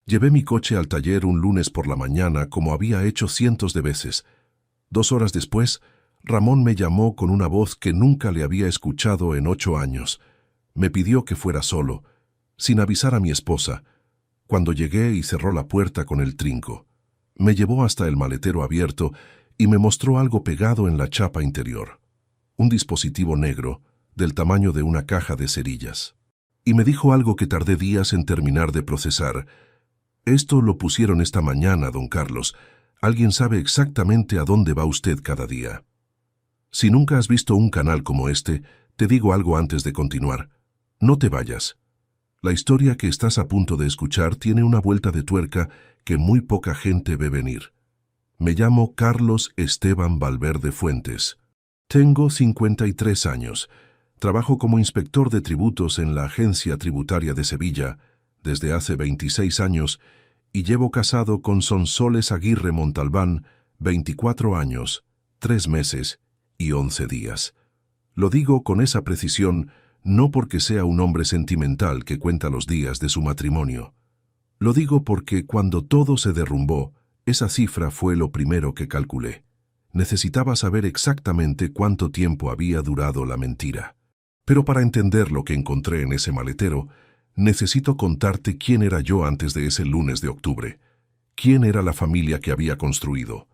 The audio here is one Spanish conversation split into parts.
Llevé mi coche al taller un lunes por la mañana como había hecho cientos de veces. 2 horas después, Ramón me llamó con una voz que nunca le había escuchado en 8 años. Me pidió que fuera solo, sin avisar a mi esposa. Cuando llegué y cerró la puerta con el trinco, me llevó hasta el maletero abierto y me mostró algo pegado en la chapa interior. Un dispositivo negro, del tamaño de una caja de cerillas. Y me dijo algo que tardé días en terminar de procesar. Esto lo pusieron esta mañana, don Carlos. Alguien sabe exactamente a dónde va usted cada día. Si nunca has visto un canal como este, te digo algo antes de continuar. No te vayas. La historia que estás a punto de escuchar tiene una vuelta de tuerca que muy poca gente ve venir. Me llamo Carlos Esteban Valverde Fuentes. Tengo 53 años. Trabajo como inspector de tributos en la Agencia Tributaria de Sevilla desde hace 26 años y llevo casado con Sonsoles Aguirre Montalbán 24 años, 3 meses y 11 días. Lo digo con esa precisión no porque sea un hombre sentimental que cuenta los días de su matrimonio. Lo digo porque cuando todo se derrumbó, esa cifra fue lo primero que calculé. Necesitaba saber exactamente cuánto tiempo había durado la mentira. Pero para entender lo que encontré en ese maletero, necesito contarte quién era yo antes de ese lunes de octubre. ¿Quién era la familia que había construido?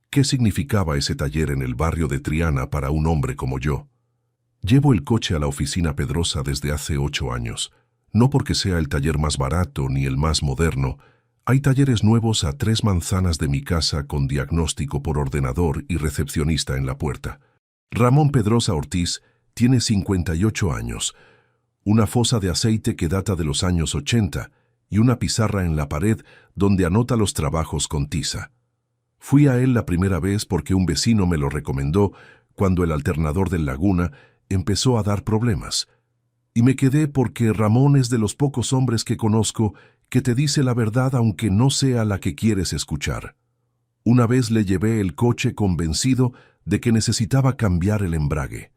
¿Qué significaba ese taller en el barrio de Triana para un hombre como yo? Llevo el coche a la oficina Pedrosa desde hace 8 años. No porque sea el taller más barato ni el más moderno. Hay talleres nuevos a 3 manzanas de mi casa con diagnóstico por ordenador y recepcionista en la puerta. Ramón Pedrosa Ortiz tiene 58 años, una fosa de aceite que data de los años 80 y una pizarra en la pared donde anota los trabajos con tiza. Fui a él la primera vez porque un vecino me lo recomendó cuando el alternador del Laguna empezó a dar problemas. Y me quedé porque Ramón es de los pocos hombres que conozco que te dice la verdad aunque no sea la que quieres escuchar. Una vez le llevé el coche convencido de que necesitaba cambiar el embrague.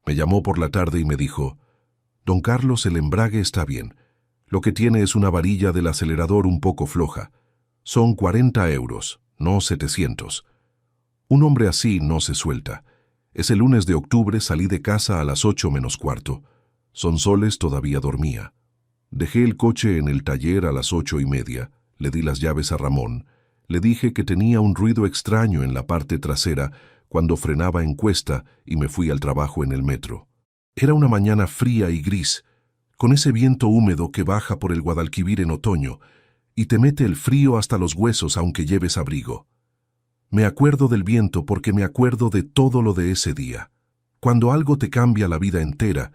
Me llamó por la tarde y me dijo: «Don Carlos, el embrague está bien. Lo que tiene es una varilla del acelerador un poco floja. Son 40 euros, no 700. Un hombre así no se suelta. Ese lunes de octubre salí de casa a las 8 menos cuarto. Sonsoles todavía dormía. Dejé el coche en el taller a las 8:30, le di las llaves a Ramón, le dije que tenía un ruido extraño en la parte trasera cuando frenaba en cuesta y me fui al trabajo en el metro. Era una mañana fría y gris, con ese viento húmedo que baja por el Guadalquivir en otoño y te mete el frío hasta los huesos aunque lleves abrigo. Me acuerdo del viento porque me acuerdo de todo lo de ese día. Cuando algo te cambia la vida entera,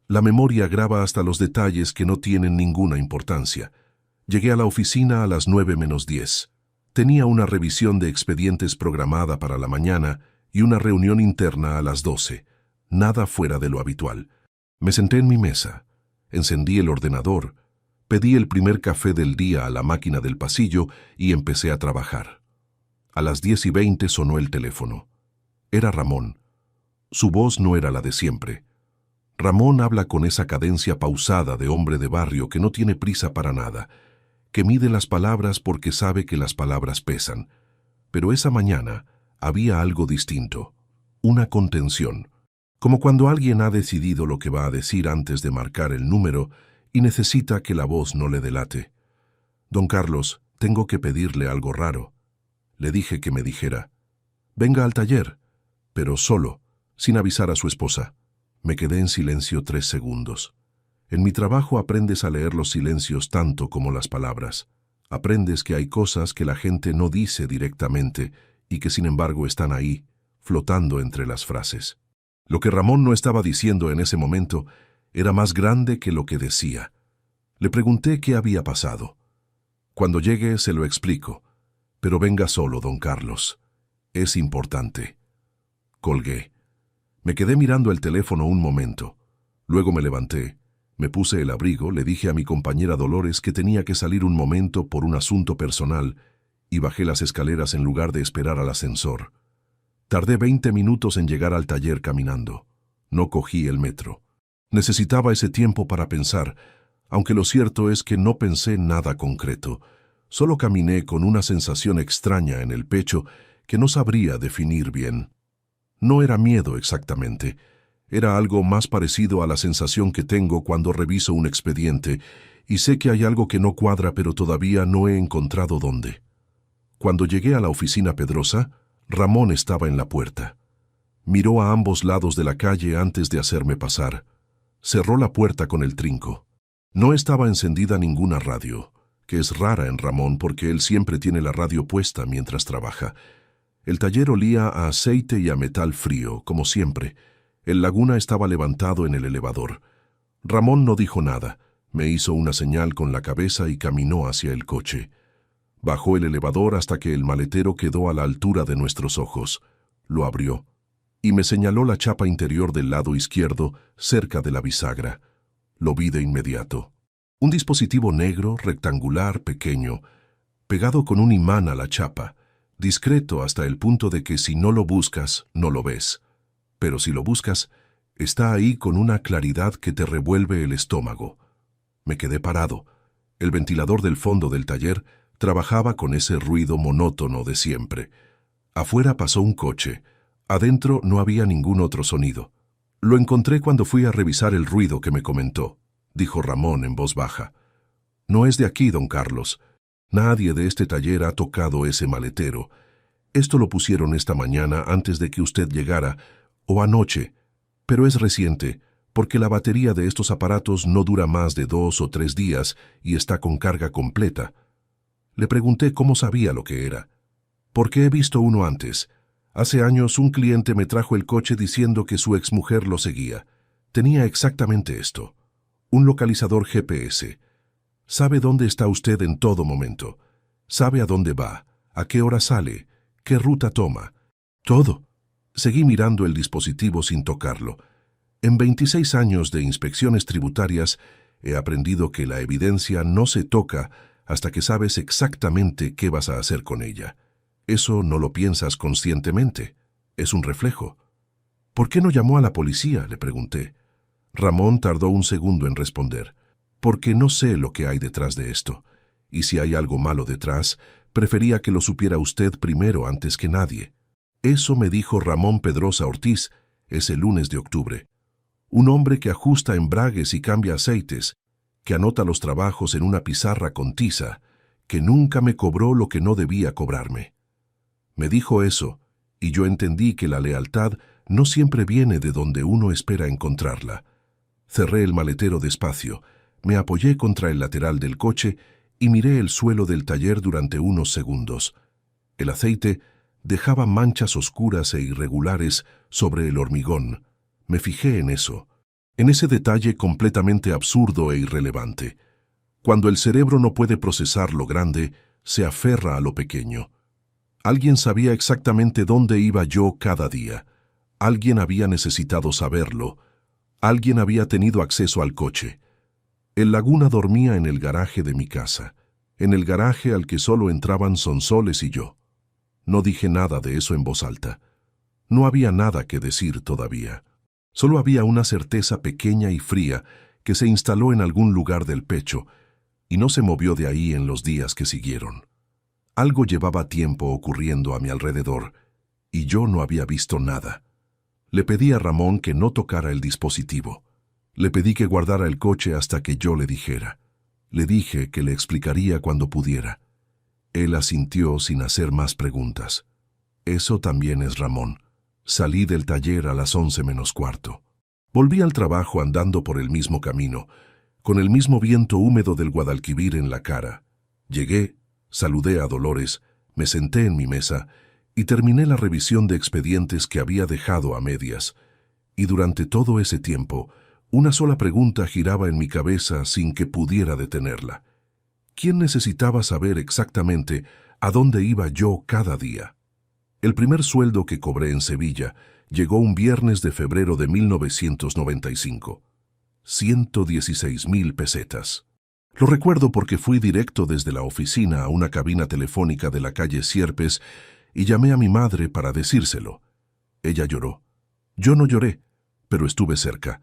la memoria graba hasta los detalles que no tienen ninguna importancia. Llegué a la oficina a las 9 menos 10. Tenía una revisión de expedientes programada para la mañana y una reunión interna a las 12. Nada fuera de lo habitual. Me senté en mi mesa, encendí el ordenador, pedí el primer café del día a la máquina del pasillo y empecé a trabajar. A las 10:20 sonó el teléfono. Era Ramón. Su voz no era la de siempre. Ramón habla con esa cadencia pausada de hombre de barrio que no tiene prisa para nada, que mide las palabras porque sabe que las palabras pesan. Pero esa mañana había algo distinto, una contención, como cuando alguien ha decidido lo que va a decir antes de marcar el número y necesita que la voz no le delate. «Don Carlos, tengo que pedirle algo raro». Le dije que me dijera: «Venga al taller», pero solo, sin avisar a su esposa. Me quedé en silencio 3 segundos. En mi trabajo aprendes a leer los silencios tanto como las palabras. Aprendes que hay cosas que la gente no dice directamente y que sin embargo están ahí, flotando entre las frases. Lo que Ramón no estaba diciendo en ese momento era más grande que lo que decía. Le pregunté qué había pasado. «Cuando llegue se lo explico, pero venga solo, don Carlos. Es importante». Colgué. Me quedé mirando el teléfono un momento. Luego me levanté, me puse el abrigo, le dije a mi compañera Dolores que tenía que salir un momento por un asunto personal y bajé las escaleras en lugar de esperar al ascensor. Tardé 20 minutos en llegar al taller caminando. No cogí el metro. Necesitaba ese tiempo para pensar, aunque lo cierto es que no pensé nada concreto. Solo caminé con una sensación extraña en el pecho que no sabría definir bien. No era miedo exactamente. Era algo más parecido a la sensación que tengo cuando reviso un expediente y sé que hay algo que no cuadra, pero todavía no he encontrado dónde. Cuando llegué a la oficina Pedrosa, Ramón estaba en la puerta. Miró a ambos lados de la calle antes de hacerme pasar. Cerró la puerta con el trinco. No estaba encendida ninguna radio, que es rara en Ramón porque él siempre tiene la radio puesta mientras trabaja. El taller olía a aceite y a metal frío, como siempre. El Laguna estaba levantado en el elevador. Ramón no dijo nada. Me hizo una señal con la cabeza y caminó hacia el coche. Bajó el elevador hasta que el maletero quedó a la altura de nuestros ojos. Lo abrió y me señaló la chapa interior del lado izquierdo, cerca de la bisagra. Lo vi de inmediato. Un dispositivo negro, rectangular, pequeño, pegado con un imán a la chapa, discreto hasta el punto de que si no lo buscas, no lo ves. Pero si lo buscas, está ahí con una claridad que te revuelve el estómago. Me quedé parado. El ventilador del fondo del taller trabajaba con ese ruido monótono de siempre. Afuera pasó un coche. Adentro no había ningún otro sonido. Lo encontré cuando fui a revisar el ruido que me comentó, dijo Ramón en voz baja. No es de aquí, don Carlos. Nadie de este taller ha tocado ese maletero. Esto lo pusieron esta mañana antes de que usted llegara, o anoche, pero es reciente, porque la batería de estos aparatos no dura más de 2 o 3 días y está con carga completa. Le pregunté cómo sabía lo que era. Porque he visto uno antes. Hace años un cliente me trajo el coche diciendo que su exmujer lo seguía. Tenía exactamente esto. Un localizador GPS. Sabe dónde está usted en todo momento. Sabe a dónde va, a qué hora sale, qué ruta toma. Todo. Seguí mirando el dispositivo sin tocarlo. En 26 años de inspecciones tributarias he aprendido que la evidencia no se toca hasta que sabes exactamente qué vas a hacer con ella. Eso no lo piensas conscientemente. Es un reflejo. ¿Por qué no llamó a la policía?, le pregunté. Ramón tardó un segundo en responder. Porque no sé lo que hay detrás de esto. Y si hay algo malo detrás, prefería que lo supiera usted primero antes que nadie. Eso me dijo Ramón Pedrosa Ortiz ese lunes de octubre. Un hombre que ajusta embragues y cambia aceites, que anota los trabajos en una pizarra con tiza, que nunca me cobró lo que no debía cobrarme. Me dijo eso, y yo entendí que la lealtad no siempre viene de donde uno espera encontrarla. Cerré el maletero despacio, me apoyé contra el lateral del coche y miré el suelo del taller durante unos segundos. El aceite dejaba manchas oscuras e irregulares sobre el hormigón. Me fijé en eso, en ese detalle completamente absurdo e irrelevante. Cuando el cerebro no puede procesar lo grande, se aferra a lo pequeño. Alguien sabía exactamente dónde iba yo cada día. Alguien había necesitado saberlo. Alguien había tenido acceso al coche. El Laguna dormía en el garaje de mi casa, en el garaje al que solo entraban Sonsoles y yo. No dije nada de eso en voz alta. No había nada que decir todavía. Solo había una certeza pequeña y fría que se instaló en algún lugar del pecho y no se movió de ahí en los días que siguieron. Algo llevaba tiempo ocurriendo a mi alrededor y yo no había visto nada. Le pedí a Ramón que no tocara el dispositivo. Le pedí que guardara el coche hasta que yo le dijera. Le dije que le explicaría cuando pudiera. Él asintió sin hacer más preguntas. Eso también es Ramón. Salí del taller a las 11 menos cuarto. Volví al trabajo andando por el mismo camino, con el mismo viento húmedo del Guadalquivir en la cara. Llegué, saludé a Dolores, me senté en mi mesa y terminé la revisión de expedientes que había dejado a medias. Y durante todo ese tiempo, una sola pregunta giraba en mi cabeza sin que pudiera detenerla. ¿Quién necesitaba saber exactamente a dónde iba yo cada día? El primer sueldo que cobré en Sevilla llegó un viernes de febrero de 1995. 116,000 pesetas. Lo recuerdo porque fui directo desde la oficina a una cabina telefónica de la calle Sierpes y llamé a mi madre para decírselo. Ella lloró. Yo no lloré, pero estuve cerca.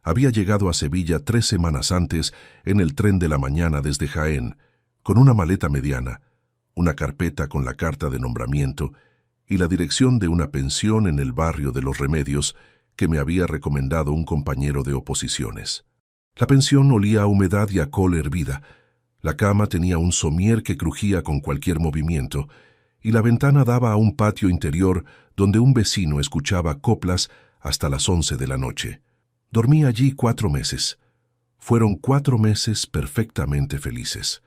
Había llegado a Sevilla 3 semanas antes en el tren de la mañana desde Jaén, con una maleta mediana, una carpeta con la carta de nombramiento y la dirección de una pensión en el barrio de Los Remedios que me había recomendado un compañero de oposiciones. La pensión olía a humedad y a col hervida. La cama tenía un somier que crujía con cualquier movimiento, y la ventana daba a un patio interior donde un vecino escuchaba coplas hasta las 11 de la noche. Dormí allí 4 meses. Fueron 4 meses perfectamente felices.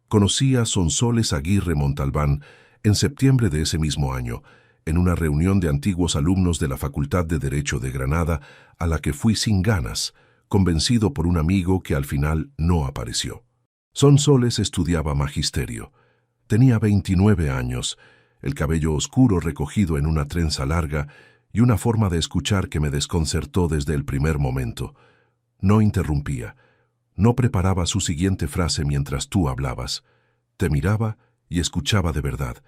Conocí a Sonsoles Aguirre Montalbán en septiembre de ese mismo año, en una reunión de antiguos alumnos de la Facultad de Derecho de Granada, a la que fui sin ganas, convencido por un amigo que al final no apareció. Sonsoles estudiaba magisterio. Tenía 29 años, el cabello oscuro recogido en una trenza larga y una forma de escuchar que me desconcertó desde el primer momento. No interrumpía. No preparaba su siguiente frase mientras tú hablabas. Te miraba y escuchaba de verdad.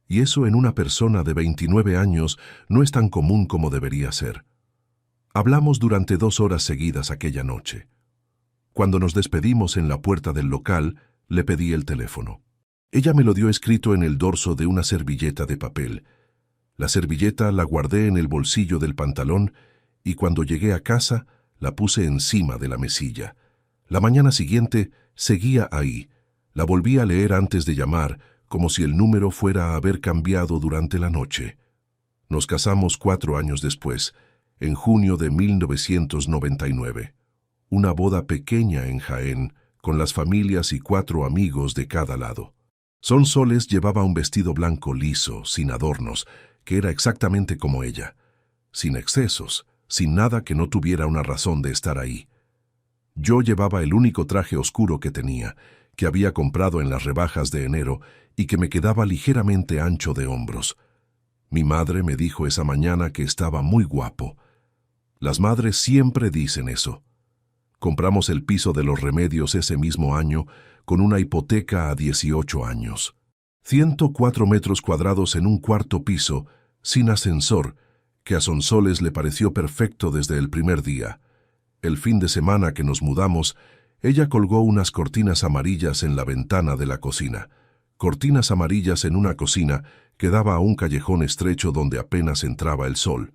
Y eso en una persona de 29 años no es tan común como debería ser. Hablamos durante 2 horas seguidas aquella noche. Cuando nos despedimos en la puerta del local, le pedí el teléfono. Ella me lo dio escrito en el dorso de una servilleta de papel. La servilleta la guardé en el bolsillo del pantalón y cuando llegué a casa la puse encima de la mesilla. La mañana siguiente seguía ahí. La volví a leer antes de llamar, como si el número fuera a haber cambiado durante la noche. Nos casamos 4 años después, en junio de 1999. Una boda pequeña en Jaén, con las familias y 4 amigos de cada lado. Sonsoles llevaba un vestido blanco liso, sin adornos, que era exactamente como ella, sin excesos, sin nada que no tuviera una razón de estar ahí. Yo llevaba el único traje oscuro que tenía, que había comprado en las rebajas de enero y que me quedaba ligeramente ancho de hombros. Mi madre me dijo esa mañana que estaba muy guapo. Las madres siempre dicen eso. Compramos el piso de Los Remedios ese mismo año con una hipoteca a 18 años. 104 metros cuadrados en un cuarto piso, sin ascensor, que a Sonsoles le pareció perfecto desde el primer día. El fin de semana que nos mudamos, ella colgó unas cortinas amarillas en la ventana de la cocina. Cortinas amarillas en una cocina que daba a un callejón estrecho donde apenas entraba el sol.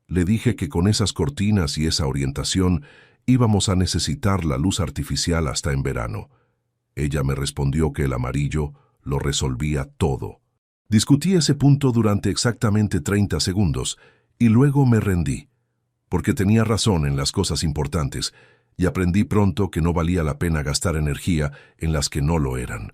Le dije que con esas cortinas y esa orientación íbamos a necesitar la luz artificial hasta en verano. Ella me respondió que el amarillo lo resolvía todo. Discutí ese punto durante exactamente 30 segundos y luego me rendí, porque tenía razón en las cosas importantes y aprendí pronto que no valía la pena gastar energía en las que no lo eran.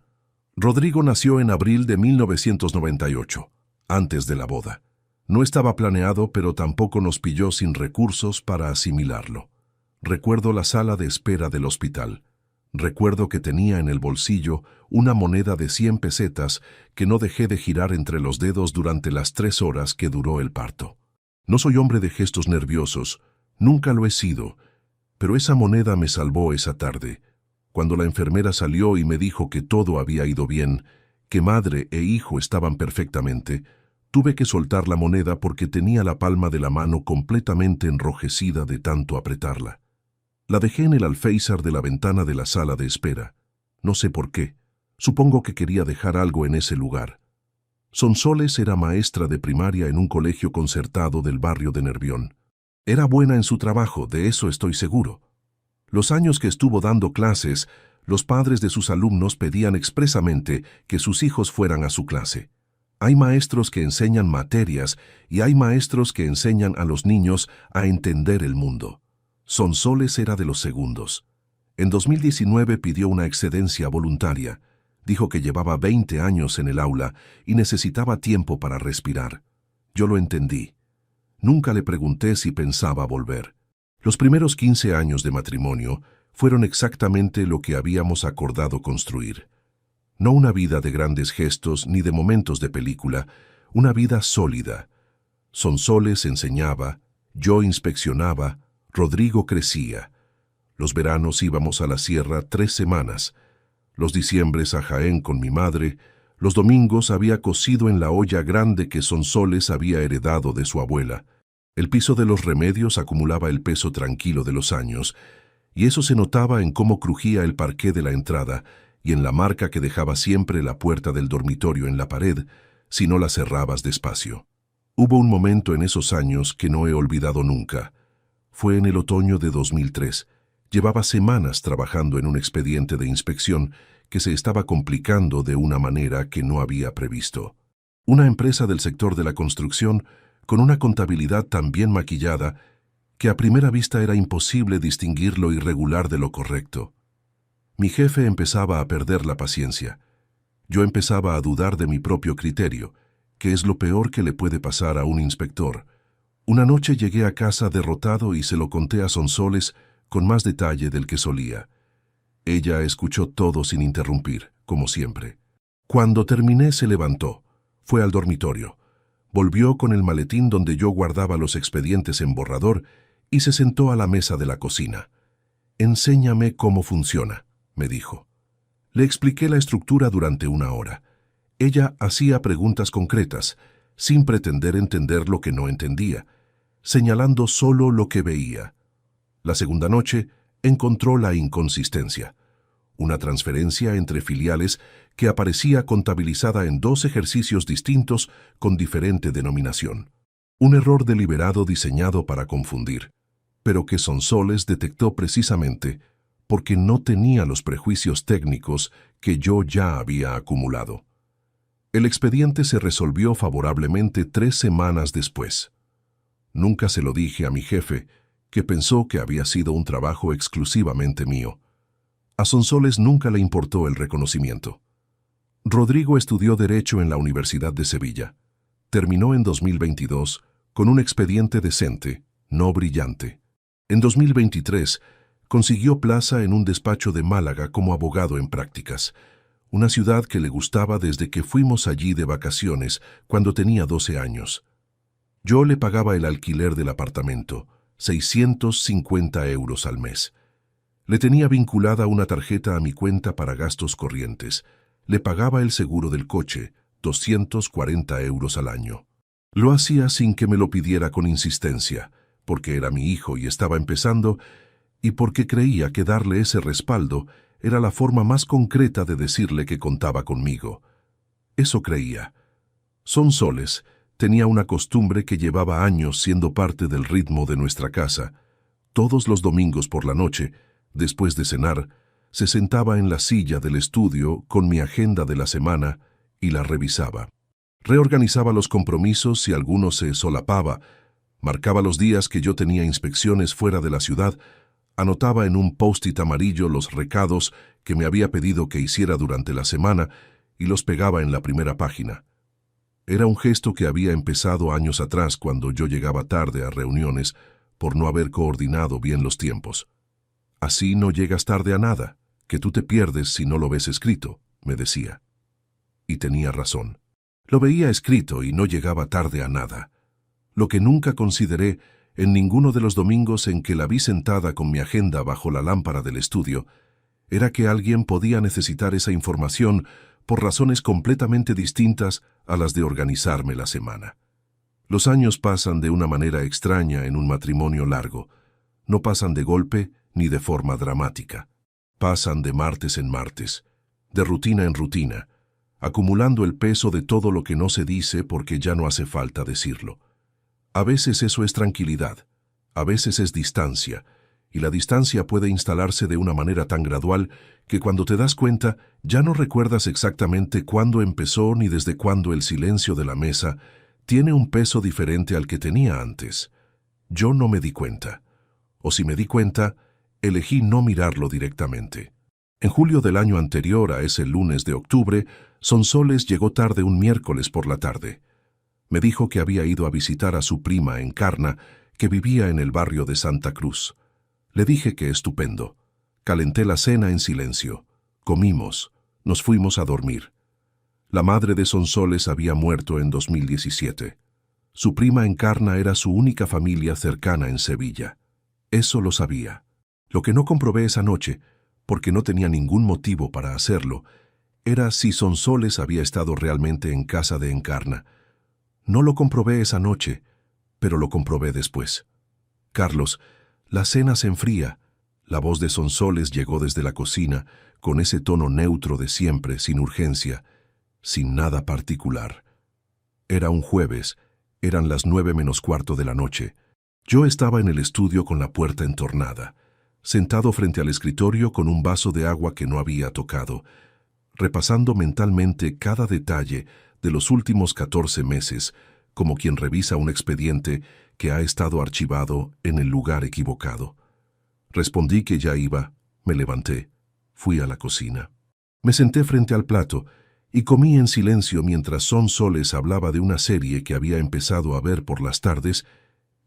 Rodrigo nació en abril de 1998, antes de la boda. No estaba planeado, pero tampoco nos pilló sin recursos para asimilarlo. Recuerdo la sala de espera del hospital. Recuerdo que tenía en el bolsillo una moneda de 100 pesetas que no dejé de girar entre los dedos durante las 3 horas que duró el parto. No soy hombre de gestos nerviosos, nunca lo he sido, pero esa moneda me salvó esa tarde. Cuando la enfermera salió y me dijo que todo había ido bien, que madre e hijo estaban perfectamente, tuve que soltar la moneda porque tenía la palma de la mano completamente enrojecida de tanto apretarla. La dejé en el alféizar de la ventana de la sala de espera. No sé por qué. Supongo que quería dejar algo en ese lugar. Sonsoles era maestra de primaria en un colegio concertado del barrio de Nervión. Era buena en su trabajo, de eso estoy seguro. Los años que estuvo dando clases, los padres de sus alumnos pedían expresamente que sus hijos fueran a su clase. Hay maestros que enseñan materias y hay maestros que enseñan a los niños a entender el mundo. Sonsoles era de los segundos. En 2019 pidió una excedencia voluntaria. Dijo que llevaba 20 años en el aula y necesitaba tiempo para respirar. Yo lo entendí. Nunca le pregunté si pensaba volver. Los primeros 15 años de matrimonio fueron exactamente lo que habíamos acordado construir. No una vida de grandes gestos ni de momentos de película, una vida sólida. Sonsoles enseñaba, yo inspeccionaba, Rodrigo crecía. Los veranos íbamos a la sierra 3 semanas. Los diciembres a Jaén con mi madre. Los domingos había cocido en la olla grande que Sonsoles había heredado de su abuela. El piso de Los Remedios acumulaba el peso tranquilo de los años, y eso se notaba en cómo crujía el parqué de la entrada y en la marca que dejaba siempre la puerta del dormitorio en la pared, si no la cerrabas despacio. Hubo un momento en esos años que no he olvidado nunca. Fue en el otoño de 2003. Llevaba semanas trabajando en un expediente de inspección que se estaba complicando de una manera que no había previsto. Una empresa del sector de la construcción con una contabilidad tan bien maquillada que a primera vista era imposible distinguir lo irregular de lo correcto. Mi jefe empezaba a perder la paciencia. Yo empezaba a dudar de mi propio criterio, que es lo peor que le puede pasar a un inspector. Una noche llegué a casa derrotado y se lo conté a Sonsoles con más detalle del que solía. Ella escuchó todo sin interrumpir, como siempre. Cuando terminé se levantó, fue al dormitorio, volvió con el maletín donde yo guardaba los expedientes en borrador y se sentó a la mesa de la cocina. «Enséñame cómo funciona», me dijo. Le expliqué la estructura durante una hora. Ella hacía preguntas concretas, sin pretender entender lo que no entendía, señalando solo lo que veía. La segunda noche encontró la inconsistencia. Una transferencia entre filiales que aparecía contabilizada en 2 ejercicios distintos con diferente denominación. Un error deliberado diseñado para confundir, pero que Sonsoles detectó precisamente porque no tenía los prejuicios técnicos que yo ya había acumulado. El expediente se resolvió favorablemente 3 semanas después. Nunca se lo dije a mi jefe, que pensó que había sido un trabajo exclusivamente mío. A Sonsoles nunca le importó el reconocimiento. Rodrigo estudió Derecho en la Universidad de Sevilla. Terminó en 2022 con un expediente decente, no brillante. En 2023 consiguió plaza en un despacho de Málaga como abogado en prácticas, una ciudad que le gustaba desde que fuimos allí de vacaciones cuando tenía 12 años. Yo le pagaba el alquiler del apartamento, 650 euros al mes. Le tenía vinculada una tarjeta a mi cuenta para gastos corrientes. Le pagaba el seguro del coche, 240 euros al año. Lo hacía sin que me lo pidiera con insistencia, porque era mi hijo y estaba empezando, y porque creía que darle ese respaldo era la forma más concreta de decirle que contaba conmigo. Eso creía. Sonsoles tenía una costumbre que llevaba años siendo parte del ritmo de nuestra casa. Todos los domingos por la noche, después de cenar, se sentaba en la silla del estudio con mi agenda de la semana y la revisaba. Reorganizaba los compromisos si alguno se solapaba, marcaba los días que yo tenía inspecciones fuera de la ciudad, anotaba en un post-it amarillo los recados que me había pedido que hiciera durante la semana y los pegaba en la primera página. Era un gesto que había empezado años atrás cuando yo llegaba tarde a reuniones por no haber coordinado bien los tiempos. «Así no llegas tarde a nada, que tú te pierdes si no lo ves escrito», me decía. Y tenía razón. Lo veía escrito y no llegaba tarde a nada. Lo que nunca consideré en ninguno de los domingos en que la vi sentada con mi agenda bajo la lámpara del estudio era que alguien podía necesitar esa información por razones completamente distintas a las de organizarme la semana. Los años pasan de una manera extraña en un matrimonio largo. No pasan de golpe ni de forma dramática. Pasan de martes en martes, de rutina en rutina, acumulando el peso de todo lo que no se dice porque ya no hace falta decirlo. A veces eso es tranquilidad, a veces es distancia, y la distancia puede instalarse de una manera tan gradual que cuando te das cuenta ya no recuerdas exactamente cuándo empezó ni desde cuándo el silencio de la mesa tiene un peso diferente al que tenía antes. Yo no me di cuenta, o si me di cuenta, elegí no mirarlo directamente. En julio del año anterior a ese lunes de octubre, Sonsoles llegó tarde un miércoles por la tarde. Me dijo que había ido a visitar a su prima en Encarna, que vivía en el barrio de Santa Cruz. Le dije que estupendo. Calenté la cena en silencio. Comimos. Nos fuimos a dormir. La madre de Sonsoles había muerto en 2017. Su prima Encarna era su única familia cercana en Sevilla. Eso lo sabía. Lo que no comprobé esa noche, porque no tenía ningún motivo para hacerlo, era si Sonsoles había estado realmente en casa de Encarna. No lo comprobé esa noche, pero lo comprobé después. «Carlos, la cena se enfría», La voz de Sonsoles llegó desde la cocina, con ese tono neutro de siempre, sin urgencia, sin nada particular. Era un jueves, eran las 9:45 de la noche. Yo estaba en el estudio con la puerta entornada, sentado frente al escritorio con un vaso de agua que no había tocado, repasando mentalmente cada detalle de los últimos 14 meses, como quien revisa un expediente que ha estado archivado en el lugar equivocado. Respondí que ya iba, me levanté, fui a la cocina. Me senté frente al plato y comí en silencio mientras Sonsoles hablaba de una serie que había empezado a ver por las tardes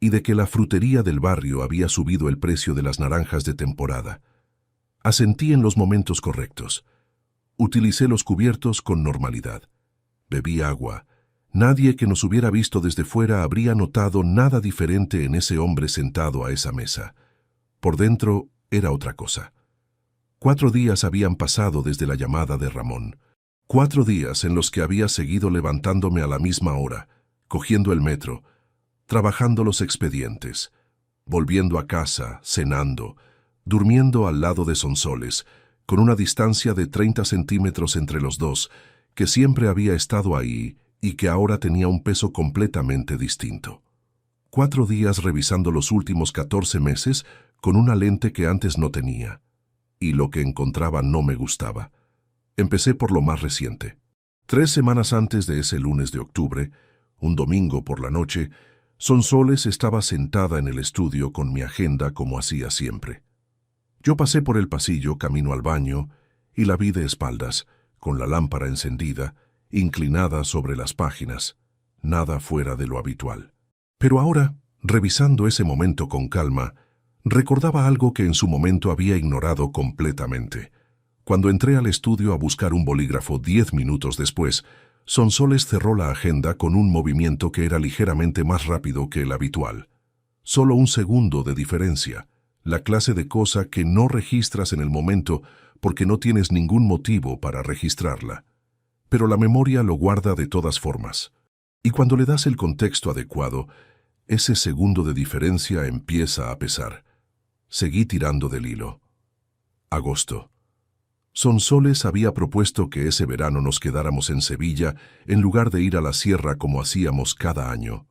y de que la frutería del barrio había subido el precio de las naranjas de temporada. Asentí en los momentos correctos. Utilicé los cubiertos con normalidad. Bebí agua. Nadie que nos hubiera visto desde fuera habría notado nada diferente en ese hombre sentado a esa mesa. Por dentro era otra cosa. 4 días habían pasado desde la llamada de Ramón. 4 días en los que había seguido levantándome a la misma hora, cogiendo el metro, trabajando los expedientes, volviendo a casa, cenando, durmiendo al lado de Sonsoles, con una distancia de 30 centímetros entre los dos, que siempre había estado ahí y que ahora tenía un peso completamente distinto. 4 días revisando los últimos 14 meses con una lente que antes no tenía, y lo que encontraba no me gustaba. Empecé por lo más reciente. 3 semanas antes de ese lunes de octubre, un domingo por la noche, Sonsoles estaba sentada en el estudio con mi agenda como hacía siempre. Yo pasé por el pasillo camino al baño y la vi de espaldas, con la lámpara encendida, inclinada sobre las páginas, nada fuera de lo habitual. Pero ahora, revisando ese momento con calma, recordaba algo que en su momento había ignorado completamente. Cuando entré al estudio a buscar un bolígrafo 10 minutos después, Sonsoles cerró la agenda con un movimiento que era ligeramente más rápido que el habitual. Solo un segundo de diferencia, la clase de cosa que no registras en el momento porque no tienes ningún motivo para registrarla. Pero la memoria lo guarda de todas formas. Y cuando le das el contexto adecuado, ese segundo de diferencia empieza a pesar. Seguí tirando del hilo. Agosto. Sonsoles había propuesto que ese verano nos quedáramos en Sevilla en lugar de ir a la sierra como hacíamos cada año.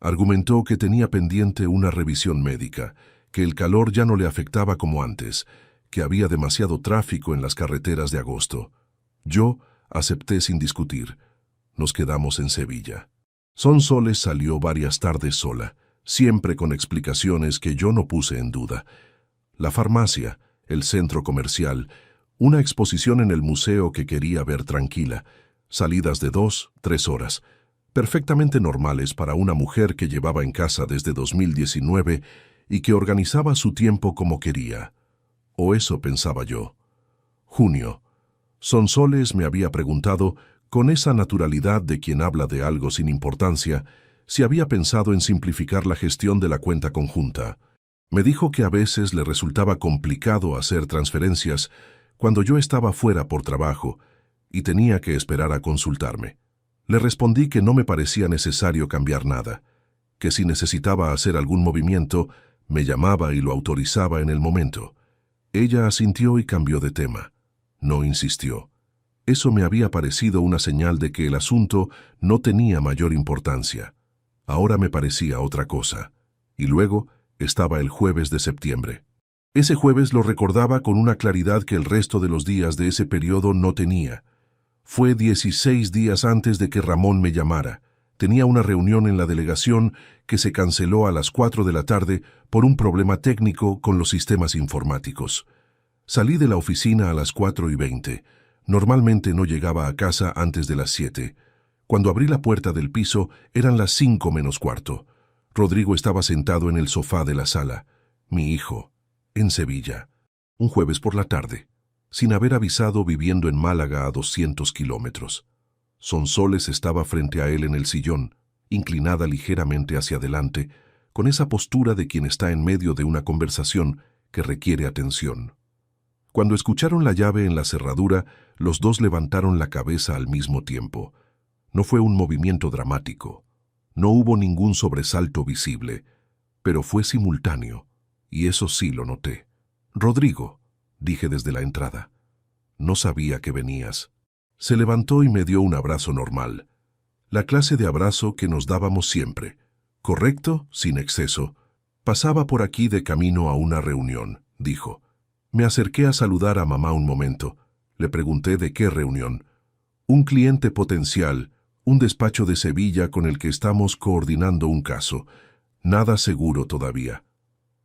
Argumentó que tenía pendiente una revisión médica, que el calor ya no le afectaba como antes, que había demasiado tráfico en las carreteras de agosto. Yo acepté sin discutir. Nos quedamos en Sevilla. Sonsoles salió varias tardes sola, siempre con explicaciones que yo no puse en duda. La farmacia, el centro comercial, una exposición en el museo que quería ver tranquila, salidas de 2, 3 horas, perfectamente normales para una mujer que llevaba en casa desde 2019 y que organizaba su tiempo como quería. O eso pensaba yo. Junio. Sonsoles me había preguntado, con esa naturalidad de quien habla de algo sin importancia, si había pensado en simplificar la gestión de la cuenta conjunta. Me dijo que a veces le resultaba complicado hacer transferencias cuando yo estaba fuera por trabajo y tenía que esperar a consultarme. Le respondí que no me parecía necesario cambiar nada, que si necesitaba hacer algún movimiento, me llamaba y lo autorizaba en el momento. Ella asintió y cambió de tema. No insistió. Eso me había parecido una señal de que el asunto no tenía mayor importancia. Ahora me parecía otra cosa. Y luego estaba el jueves de septiembre. Ese jueves lo recordaba con una claridad que el resto de los días de ese periodo no tenía. Fue 16 días antes de que Ramón me llamara. Tenía una reunión en la delegación que se canceló a las 4 de la tarde por un problema técnico con los sistemas informáticos. Salí de la oficina a las 4:20. Normalmente no llegaba a casa antes de las 7. Cuando abrí la puerta del piso, eran las 5 menos cuarto. Rodrigo estaba sentado en el sofá de la sala. Mi hijo, en Sevilla. Un jueves por la tarde. Sin haber avisado, viviendo en Málaga a 200 kilómetros. Sonsoles estaba frente a él en el sillón, inclinada ligeramente hacia adelante, con esa postura de quien está en medio de una conversación que requiere atención. Cuando escucharon la llave en la cerradura, los dos levantaron la cabeza al mismo tiempo. No fue un movimiento dramático. No hubo ningún sobresalto visible, pero fue simultáneo, y eso sí lo noté. Rodrigo, dije desde la entrada. No sabía que venías. Se levantó y me dio un abrazo normal. La clase de abrazo que nos dábamos siempre. Correcto, sin exceso. Pasaba por aquí de camino a una reunión, dijo. Me acerqué a saludar a mamá un momento. Le pregunté de qué reunión. Un cliente potencial, un despacho de Sevilla con el que estamos coordinando un caso. Nada seguro todavía.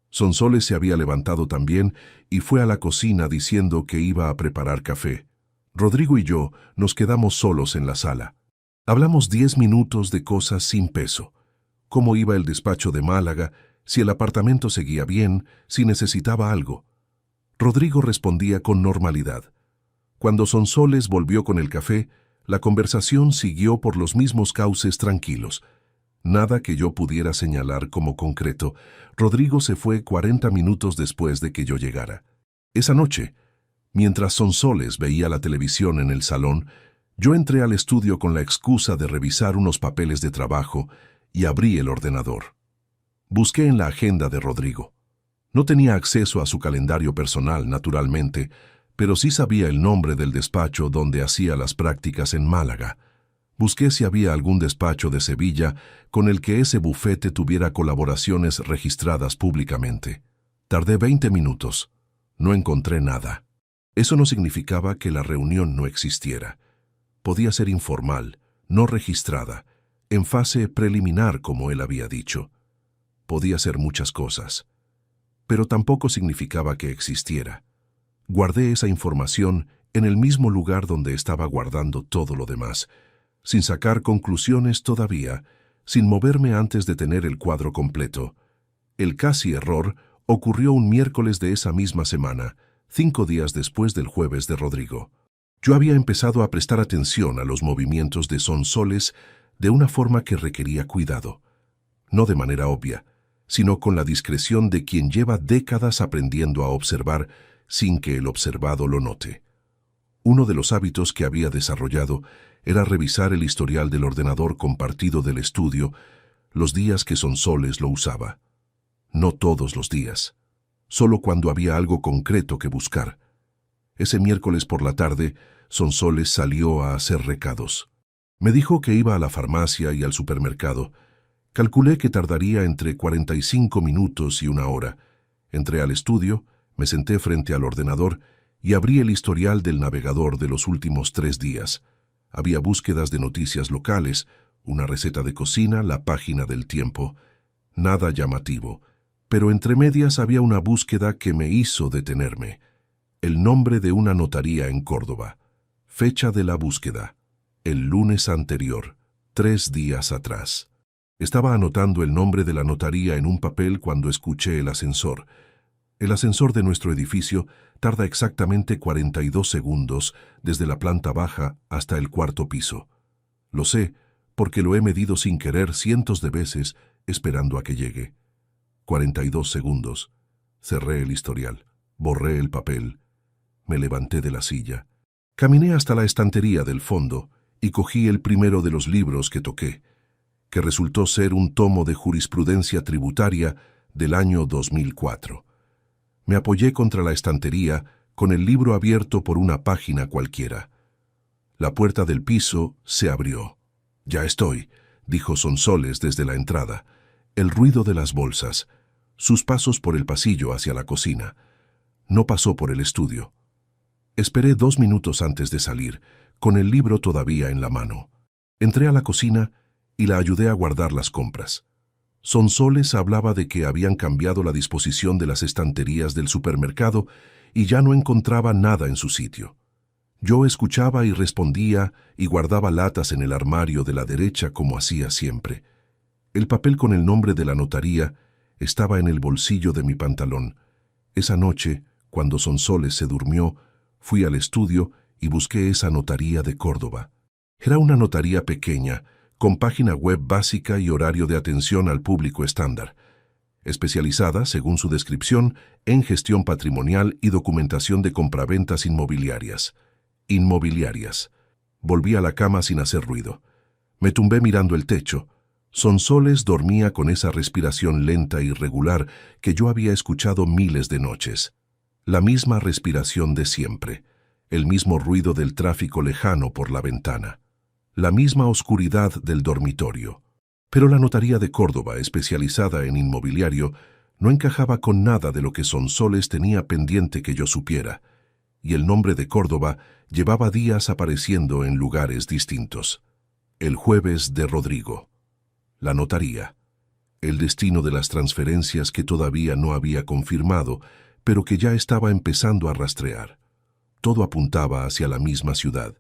Sonsoles se había levantado también y fue a la cocina diciendo que iba a preparar café. Rodrigo y yo nos quedamos solos en la sala. Hablamos 10 minutos de cosas sin peso. Cómo iba el despacho de Málaga, si el apartamento seguía bien, si necesitaba algo. Rodrigo respondía con normalidad. Cuando Sonsoles volvió con el café, la conversación siguió por los mismos cauces tranquilos. Nada que yo pudiera señalar como concreto. Rodrigo se fue 40 minutos después de que yo llegara. Esa noche, mientras Sonsoles veía la televisión en el salón, yo entré al estudio con la excusa de revisar unos papeles de trabajo y abrí el ordenador. Busqué en la agenda de Rodrigo. No tenía acceso a su calendario personal, naturalmente, pero sí sabía el nombre del despacho donde hacía las prácticas en Málaga. Busqué si había algún despacho de Sevilla con el que ese bufete tuviera colaboraciones registradas públicamente. Tardé 20 minutos. No encontré nada. Eso no significaba que la reunión no existiera. Podía ser informal, no registrada, en fase preliminar, como él había dicho. Podía ser muchas cosas. Pero tampoco significaba que existiera. Guardé esa información en el mismo lugar donde estaba guardando todo lo demás, sin sacar conclusiones todavía, sin moverme antes de tener el cuadro completo. El casi error ocurrió un miércoles de esa misma semana, 5 días después del jueves de Rodrigo. Yo había empezado a prestar atención a los movimientos de Sonsoles de una forma que requería cuidado. No de manera obvia, sino con la discreción de quien lleva décadas aprendiendo a observar sin que el observado lo note. Uno de los hábitos que había desarrollado era revisar el historial del ordenador compartido del estudio los días que Sonsoles lo usaba. No todos los días, solo cuando había algo concreto que buscar. Ese miércoles por la tarde, Sonsoles salió a hacer recados. Me dijo que iba a la farmacia y al supermercado. Calculé que tardaría entre 45 minutos y 1 hora. Entré al estudio, me senté frente al ordenador y abrí el historial del navegador de los últimos 3 días. Había búsquedas de noticias locales, una receta de cocina, la página del tiempo. Nada llamativo, pero entre medias había una búsqueda que me hizo detenerme. El nombre de una notaría en Córdoba. Fecha de la búsqueda. El lunes anterior, 3 días atrás. Estaba anotando el nombre de la notaría en un papel cuando escuché el ascensor. El ascensor de nuestro edificio tarda exactamente 42 segundos desde la planta baja hasta el 4.º piso. Lo sé porque lo he medido sin querer cientos de veces esperando a que llegue. 42 segundos. Cerré el historial, borré el papel, me levanté de la silla. Caminé hasta la estantería del fondo y cogí el primero de los libros que toqué, que resultó ser un tomo de jurisprudencia tributaria del año 2004. Me apoyé contra la estantería con el libro abierto por una página cualquiera. La puerta del piso se abrió. «Ya estoy», dijo Sonsoles desde la entrada. El ruido de las bolsas, sus pasos por el pasillo hacia la cocina. No pasó por el estudio. Esperé 2 minutos antes de salir, con el libro todavía en la mano. Entré a la cocina y la ayudé a guardar las compras. Sonsoles hablaba de que habían cambiado la disposición de las estanterías del supermercado y ya no encontraba nada en su sitio. Yo escuchaba y respondía y guardaba latas en el armario de la derecha como hacía siempre. El papel con el nombre de la notaría estaba en el bolsillo de mi pantalón. Esa noche, cuando Sonsoles se durmió, fui al estudio y busqué esa notaría de Córdoba. Era una notaría pequeña, con página web básica y horario de atención al público estándar, especializada, según su descripción, en gestión patrimonial y documentación de compraventas inmobiliarias. Volví a la cama sin hacer ruido. Me tumbé mirando el techo. Sonsoles dormía con esa respiración lenta y regular que yo había escuchado miles de noches. La misma respiración de siempre, el mismo ruido del tráfico lejano por la ventana, la misma oscuridad del dormitorio. Pero la notaría de Córdoba, especializada en inmobiliario, no encajaba con nada de lo que Sonsoles tenía pendiente que yo supiera, y el nombre de Córdoba llevaba días apareciendo en lugares distintos. El jueves de Rodrigo. La notaría. El destino de las transferencias que todavía no había confirmado, pero que ya estaba empezando a rastrear. Todo apuntaba hacia la misma ciudad,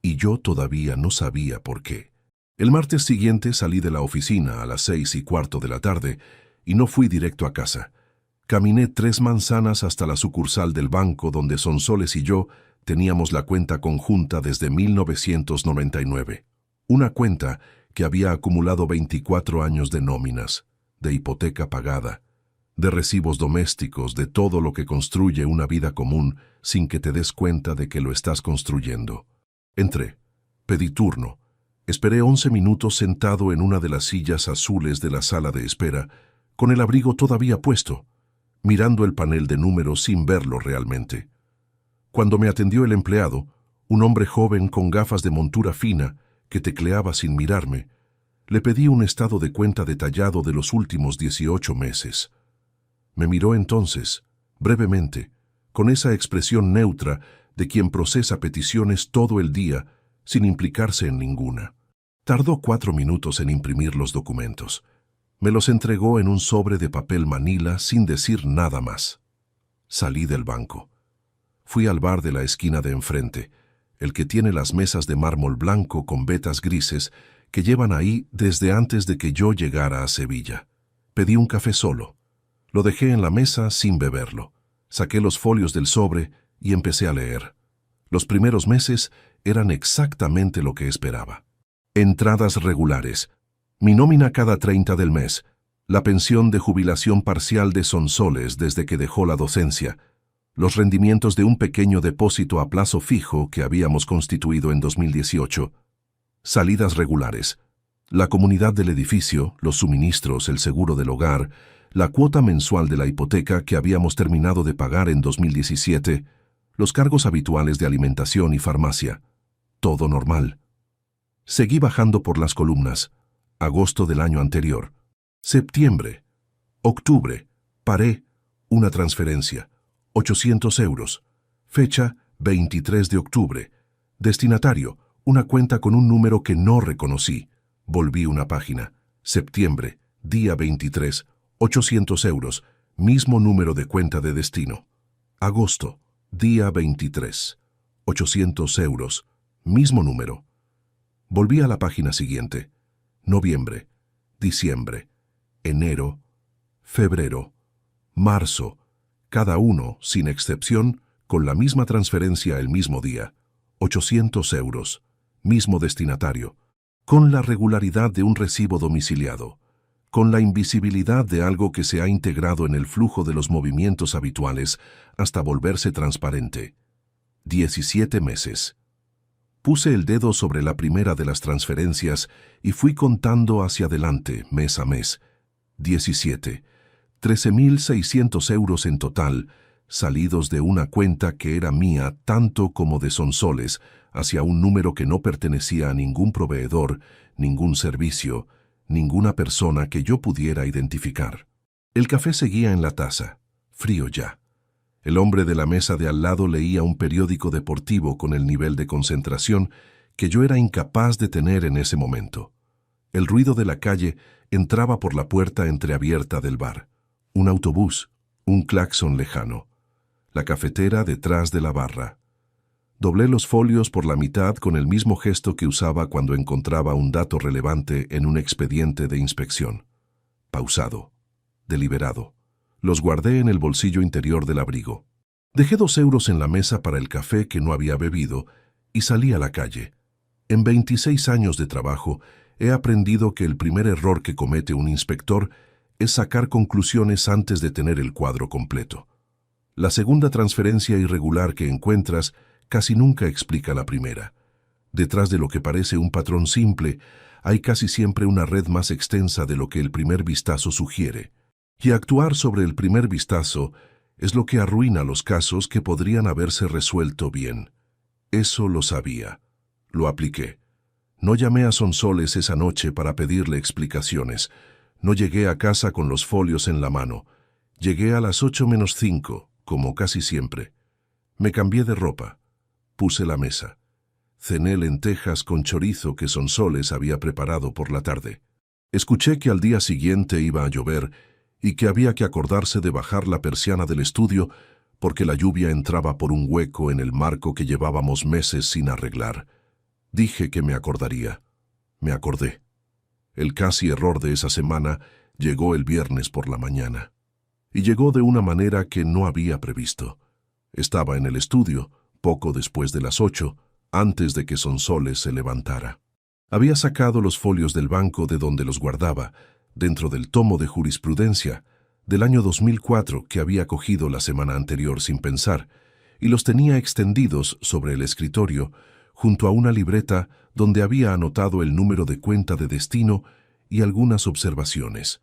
y yo todavía no sabía por qué. El martes siguiente salí de la oficina a las 6:15 de la tarde y no fui directo a casa. Caminé 3 manzanas hasta la sucursal del banco donde Sonsoles y yo teníamos la cuenta conjunta desde 1999. Una cuenta que había acumulado 24 años de nóminas, de hipoteca pagada, de recibos domésticos, de todo lo que construye una vida común sin que te des cuenta de que lo estás construyendo. Entré, pedí turno, esperé 11 minutos sentado en una de las sillas azules de la sala de espera, con el abrigo todavía puesto, mirando el panel de números sin verlo realmente. Cuando me atendió el empleado, un hombre joven con gafas de montura fina que tecleaba sin mirarme, le pedí un estado de cuenta detallado de los últimos 18 meses. Me miró entonces, brevemente, con esa expresión neutra de quien procesa peticiones todo el día sin implicarse en ninguna. Tardó 4 minutos en imprimir los documentos. Me los entregó en un sobre de papel manila sin decir nada más. Salí del banco. Fui al bar de la esquina de enfrente, el que tiene las mesas de mármol blanco con vetas grises que llevan ahí desde antes de que yo llegara a Sevilla. Pedí un café solo. Lo dejé en la mesa sin beberlo. Saqué los folios del sobre y empecé a leer. Los primeros meses eran exactamente lo que esperaba. Entradas regulares. Mi nómina cada 30 del mes. La pensión de jubilación parcial de Sonsoles desde que dejó la docencia. Los rendimientos de un pequeño depósito a plazo fijo que habíamos constituido en 2018. Salidas regulares. La comunidad del edificio, los suministros, el seguro del hogar, la cuota mensual de la hipoteca que habíamos terminado de pagar en 2017, los cargos habituales de alimentación y farmacia. Todo normal. Seguí bajando por las columnas. Agosto del año anterior. Septiembre. Octubre. Paré. Una transferencia. 800 euros. Fecha 23 de octubre. Destinatario. Una cuenta con un número que no reconocí. Volví una página. Septiembre. Día 23. 800 euros. Mismo número de cuenta de destino. Agosto. Día 23. 800 euros. Mismo número. Volví a la página siguiente. Noviembre. Diciembre. Enero. Febrero. Marzo. Cada uno, sin excepción, con la misma transferencia el mismo día. 800 euros. Mismo destinatario. Con la regularidad de un recibo domiciliado. Con la invisibilidad de algo que se ha integrado en el flujo de los movimientos habituales hasta volverse transparente. 17 meses. Puse el dedo sobre la primera de las transferencias y fui contando hacia adelante, mes a mes. 17. 13.600 euros en total, salidos de una cuenta que era mía tanto como de Sonsoles, hacia un número que no pertenecía a ningún proveedor, ningún servicio, ninguna persona que yo pudiera identificar. El café seguía en la taza, frío ya. El hombre de la mesa de al lado leía un periódico deportivo con el nivel de concentración que yo era incapaz de tener en ese momento. El ruido de la calle entraba por la puerta entreabierta del bar. Un autobús, un claxon lejano. La cafetera detrás de la barra. Doblé los folios por la mitad con el mismo gesto que usaba cuando encontraba un dato relevante en un expediente de inspección. Pausado, deliberado. Los guardé en el bolsillo interior del abrigo. Dejé 2 euros en la mesa para el café que no había bebido y salí a la calle. En 26 años de trabajo he aprendido que el primer error que comete un inspector es sacar conclusiones antes de tener el cuadro completo. La segunda transferencia irregular que encuentras casi nunca explica la primera. Detrás de lo que parece un patrón simple, hay casi siempre una red más extensa de lo que el primer vistazo sugiere. Y actuar sobre el primer vistazo Es lo que arruina los casos que podrían haberse resuelto bien. Eso lo sabía. Lo apliqué. No llamé a Sonsoles esa noche para pedirle explicaciones. No llegué a casa con los folios en la mano. Llegué a las 8:05, como casi siempre. Me cambié de ropa. Puse la mesa. Cené lentejas con chorizo que Sonsoles había preparado por la tarde. Escuché que al día siguiente iba a llover y que había que acordarse de bajar la persiana del estudio porque la lluvia entraba por un hueco en el marco que llevábamos meses sin arreglar. Dije que me acordaría. Me acordé. El casi error de esa semana llegó el viernes por la mañana. Y llegó de una manera que no había previsto. Estaba en el estudio, poco después de las 8, antes de que Sonsoles se levantara. Había sacado los folios del banco de donde los guardaba, dentro del tomo de jurisprudencia, del año 2004 que había cogido la semana anterior sin pensar, y los tenía extendidos sobre el escritorio, junto a una libreta donde había anotado el número de cuenta de destino y algunas observaciones.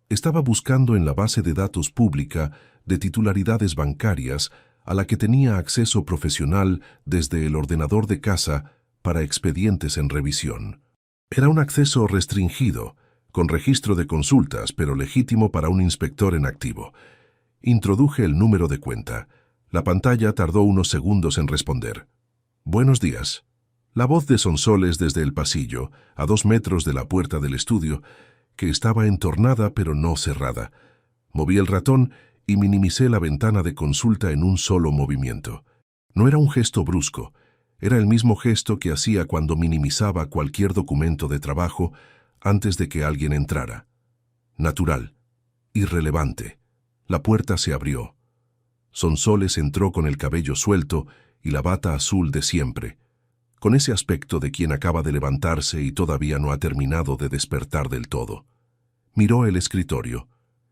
Estaba buscando en la base de datos pública de titularidades bancarias a la que tenía acceso profesional desde el ordenador de casa para expedientes en revisión. Era un acceso restringido, con registro de consultas, pero legítimo para un inspector en activo. Introduje el número de cuenta. La pantalla tardó unos segundos en responder. «Buenos días». La voz de Sonsoles desde el pasillo, a 2 metros de la puerta del estudio, que estaba entornada pero no cerrada. Moví el ratón y minimicé la ventana de consulta en un solo movimiento. No era un gesto brusco, era el mismo gesto que hacía cuando minimizaba cualquier documento de trabajo antes de que alguien entrara. Natural, irrelevante. La puerta se abrió. Sonsoles entró con el cabello suelto y la bata azul de siempre, con ese aspecto de quien acaba de levantarse y todavía no ha terminado de despertar del todo. Miró el escritorio,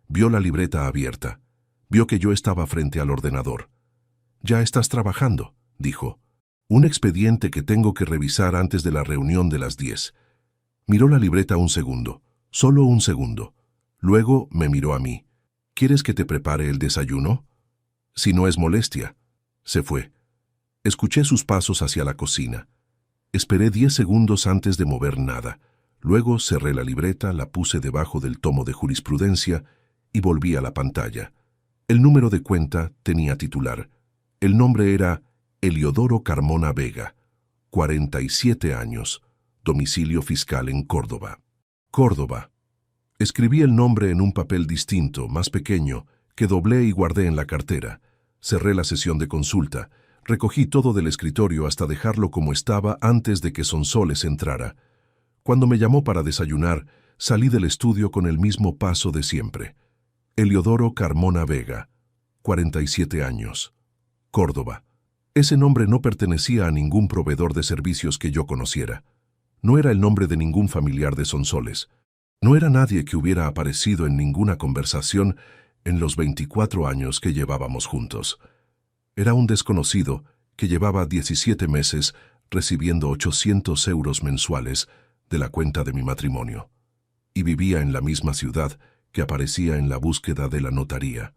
vio la libreta abierta, vio que yo estaba frente al ordenador. «Ya estás trabajando», dijo. «Un expediente que tengo que revisar antes de la reunión de las 10». Miró la libreta un segundo, solo un segundo. Luego me miró a mí. «¿Quieres que te prepare el desayuno?» «Si no es molestia». Se fue. Escuché sus pasos hacia la cocina. Esperé 10 segundos antes de mover nada. Luego cerré la libreta, la puse debajo del tomo de jurisprudencia y volví a la pantalla. El número de cuenta tenía titular. El nombre era Eliodoro Carmona Vega, 47 años, domicilio fiscal en Córdoba. Córdoba. Escribí el nombre en un papel distinto, más pequeño, que doblé y guardé en la cartera. Cerré la sesión de consulta. Recogí todo del escritorio hasta dejarlo como estaba antes de que Sonsoles entrara. Cuando me llamó para desayunar, salí del estudio con el mismo paso de siempre. Eliodoro Carmona Vega, 47 años. Córdoba. Ese nombre no pertenecía a ningún proveedor de servicios que yo conociera. No era el nombre de ningún familiar de Sonsoles. No era nadie que hubiera aparecido en ninguna conversación en los 24 años que llevábamos juntos. Era un desconocido que llevaba 17 meses recibiendo 800 euros mensuales de la cuenta de mi matrimonio. Y vivía en la misma ciudad que aparecía en la búsqueda de la notaría.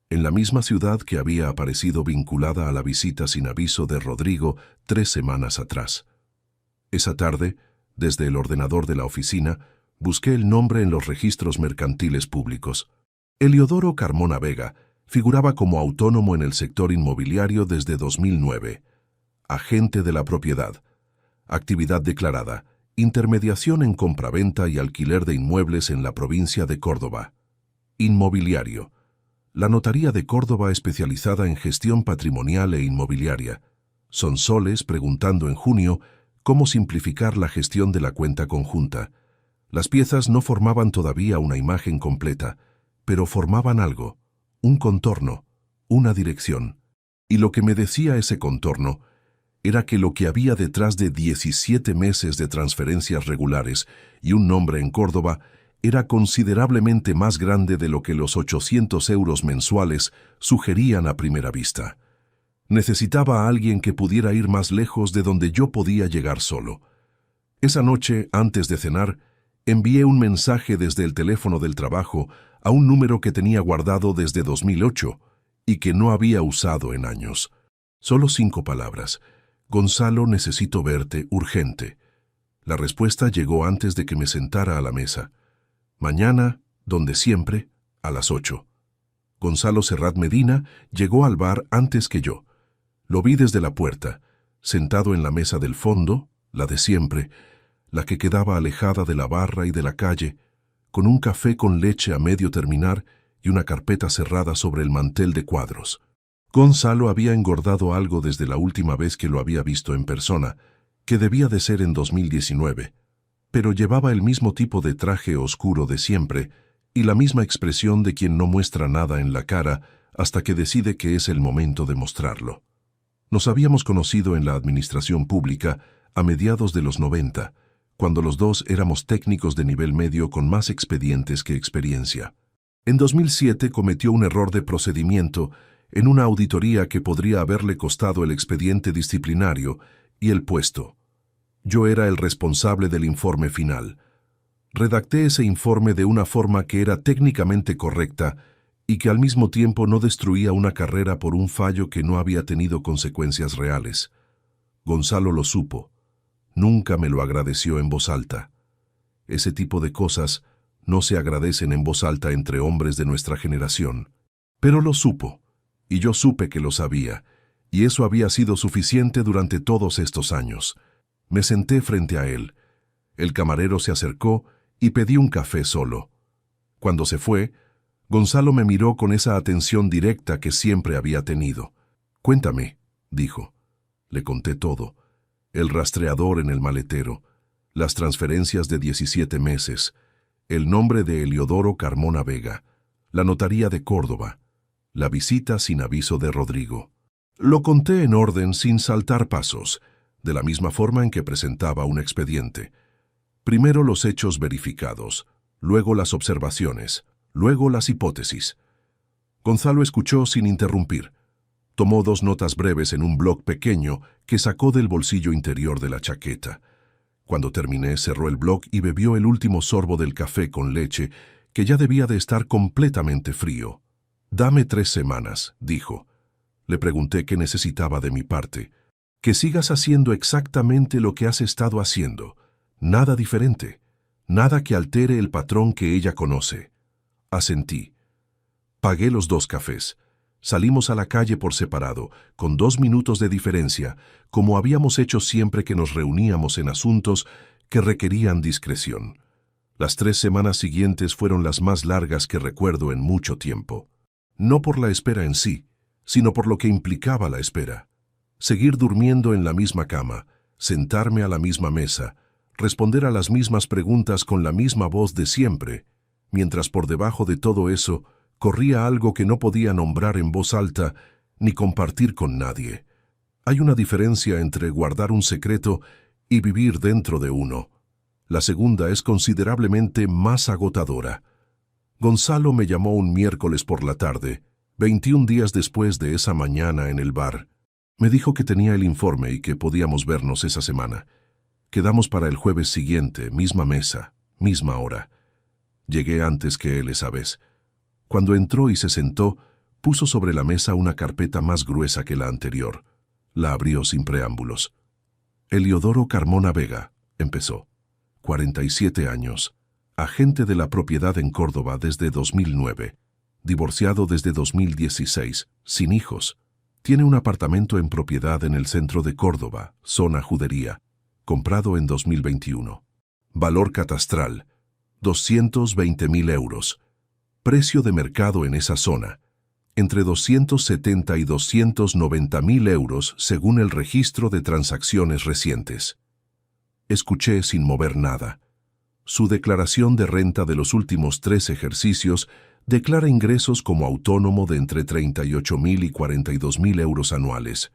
En la misma ciudad que había aparecido vinculada a la visita sin aviso de Rodrigo 3 semanas atrás. Esa tarde, desde el ordenador de la oficina, busqué el nombre en los registros mercantiles públicos. Eliodoro Carmona Vega figuraba como autónomo en el sector inmobiliario desde 2009. Agente de la propiedad. Actividad declarada. Intermediación en compraventa y alquiler de inmuebles en la provincia de Córdoba. Inmobiliario. La Notaría de Córdoba especializada en gestión patrimonial e inmobiliaria. Sonsoles preguntando en junio cómo simplificar la gestión de la cuenta conjunta. Las piezas no formaban todavía una imagen completa, pero formaban algo, un contorno, una dirección. Y lo que me decía ese contorno era que lo que había detrás de 17 meses de transferencias regulares y un nombre en Córdoba era considerablemente más grande de lo que los 800 euros mensuales sugerían a primera vista. Necesitaba a alguien que pudiera ir más lejos de donde yo podía llegar solo. Esa noche, antes de cenar, envié un mensaje desde el teléfono del trabajo a un número que tenía guardado desde 2008 y que no había usado en años. Solo 5 palabras. Gonzalo, necesito verte, urgente. La respuesta llegó antes de que me sentara a la mesa. Mañana, donde siempre, a las 8. Gonzalo Serrat Medina llegó al bar antes que yo. Lo vi desde la puerta, sentado en la mesa del fondo, la de siempre, la que quedaba alejada de la barra y de la calle, con un café con leche a medio terminar y una carpeta cerrada sobre el mantel de cuadros. Gonzalo había engordado algo desde la última vez que lo había visto en persona, que debía de ser en 2019, pero llevaba el mismo tipo de traje oscuro de siempre y la misma expresión de quien no muestra nada en la cara hasta que decide que es el momento de mostrarlo. Nos habíamos conocido en la administración pública a mediados de los 90, cuando los dos éramos técnicos de nivel medio con más expedientes que experiencia. En 2007 cometió un error de procedimiento en una auditoría que podría haberle costado el expediente disciplinario y el puesto. Yo era el responsable del informe final. Redacté ese informe de una forma que era técnicamente correcta y que al mismo tiempo no destruía una carrera por un fallo que no había tenido consecuencias reales. Gonzalo lo supo. Nunca me lo agradeció en voz alta. Ese tipo de cosas no se agradecen en voz alta entre hombres de nuestra generación. Pero lo supo, y yo supe que lo sabía, y eso había sido suficiente durante todos estos años. Me senté frente a él. El camarero se acercó y pedí un café solo. Cuando se fue, Gonzalo me miró con esa atención directa que siempre había tenido. «Cuéntame», dijo. Le conté todo. El rastreador en el maletero, las transferencias de 17 meses, el nombre de Eliodoro Carmona Vega, la notaría de Córdoba, la visita sin aviso de Rodrigo. Lo conté en orden sin saltar pasos, de la misma forma en que presentaba un expediente. Primero los hechos verificados, luego las observaciones, luego las hipótesis. Gonzalo escuchó sin interrumpir. Tomó 2 notas breves en un bloc pequeño que sacó del bolsillo interior de la chaqueta. Cuando terminé, cerró el bloc y bebió el último sorbo del café con leche, que ya debía de estar completamente frío. «Dame 3 semanas», dijo. Le pregunté qué necesitaba de mi parte. «Que sigas haciendo exactamente lo que has estado haciendo. Nada diferente. Nada que altere el patrón que ella conoce». Asentí. Pagué los 2 cafés. Salimos a la calle por separado, con 2 minutos de diferencia, como habíamos hecho siempre que nos reuníamos en asuntos que requerían discreción. Las 3 semanas siguientes fueron las más largas que recuerdo en mucho tiempo. No por la espera en sí, sino por lo que implicaba la espera. Seguir durmiendo en la misma cama, sentarme a la misma mesa, responder a las mismas preguntas con la misma voz de siempre, mientras por debajo de todo eso corría algo que no podía nombrar en voz alta ni compartir con nadie. Hay una diferencia entre guardar un secreto y vivir dentro de uno. La segunda es considerablemente más agotadora. Gonzalo me llamó un miércoles por la tarde, 21 días después de esa mañana en el bar. Me dijo que tenía el informe y que podíamos vernos esa semana. Quedamos para el jueves siguiente, misma mesa, misma hora. Llegué antes que él esa vez. Cuando entró y se sentó, puso sobre la mesa una carpeta más gruesa que la anterior. La abrió sin preámbulos. Eliodoro Carmona Vega, empezó. 47 años. Agente de la propiedad en Córdoba desde 2009. Divorciado desde 2016, sin hijos. Tiene un apartamento en propiedad en el centro de Córdoba, zona Judería, comprado en 2021. Valor catastral, 220.000 euros. Precio de mercado en esa zona, entre 270 y 290.000 euros según el registro de transacciones recientes. Escuché sin mover nada. Su declaración de renta de los últimos 3 ejercicios declara ingresos como autónomo de entre 38.000 y 42.000 euros anuales,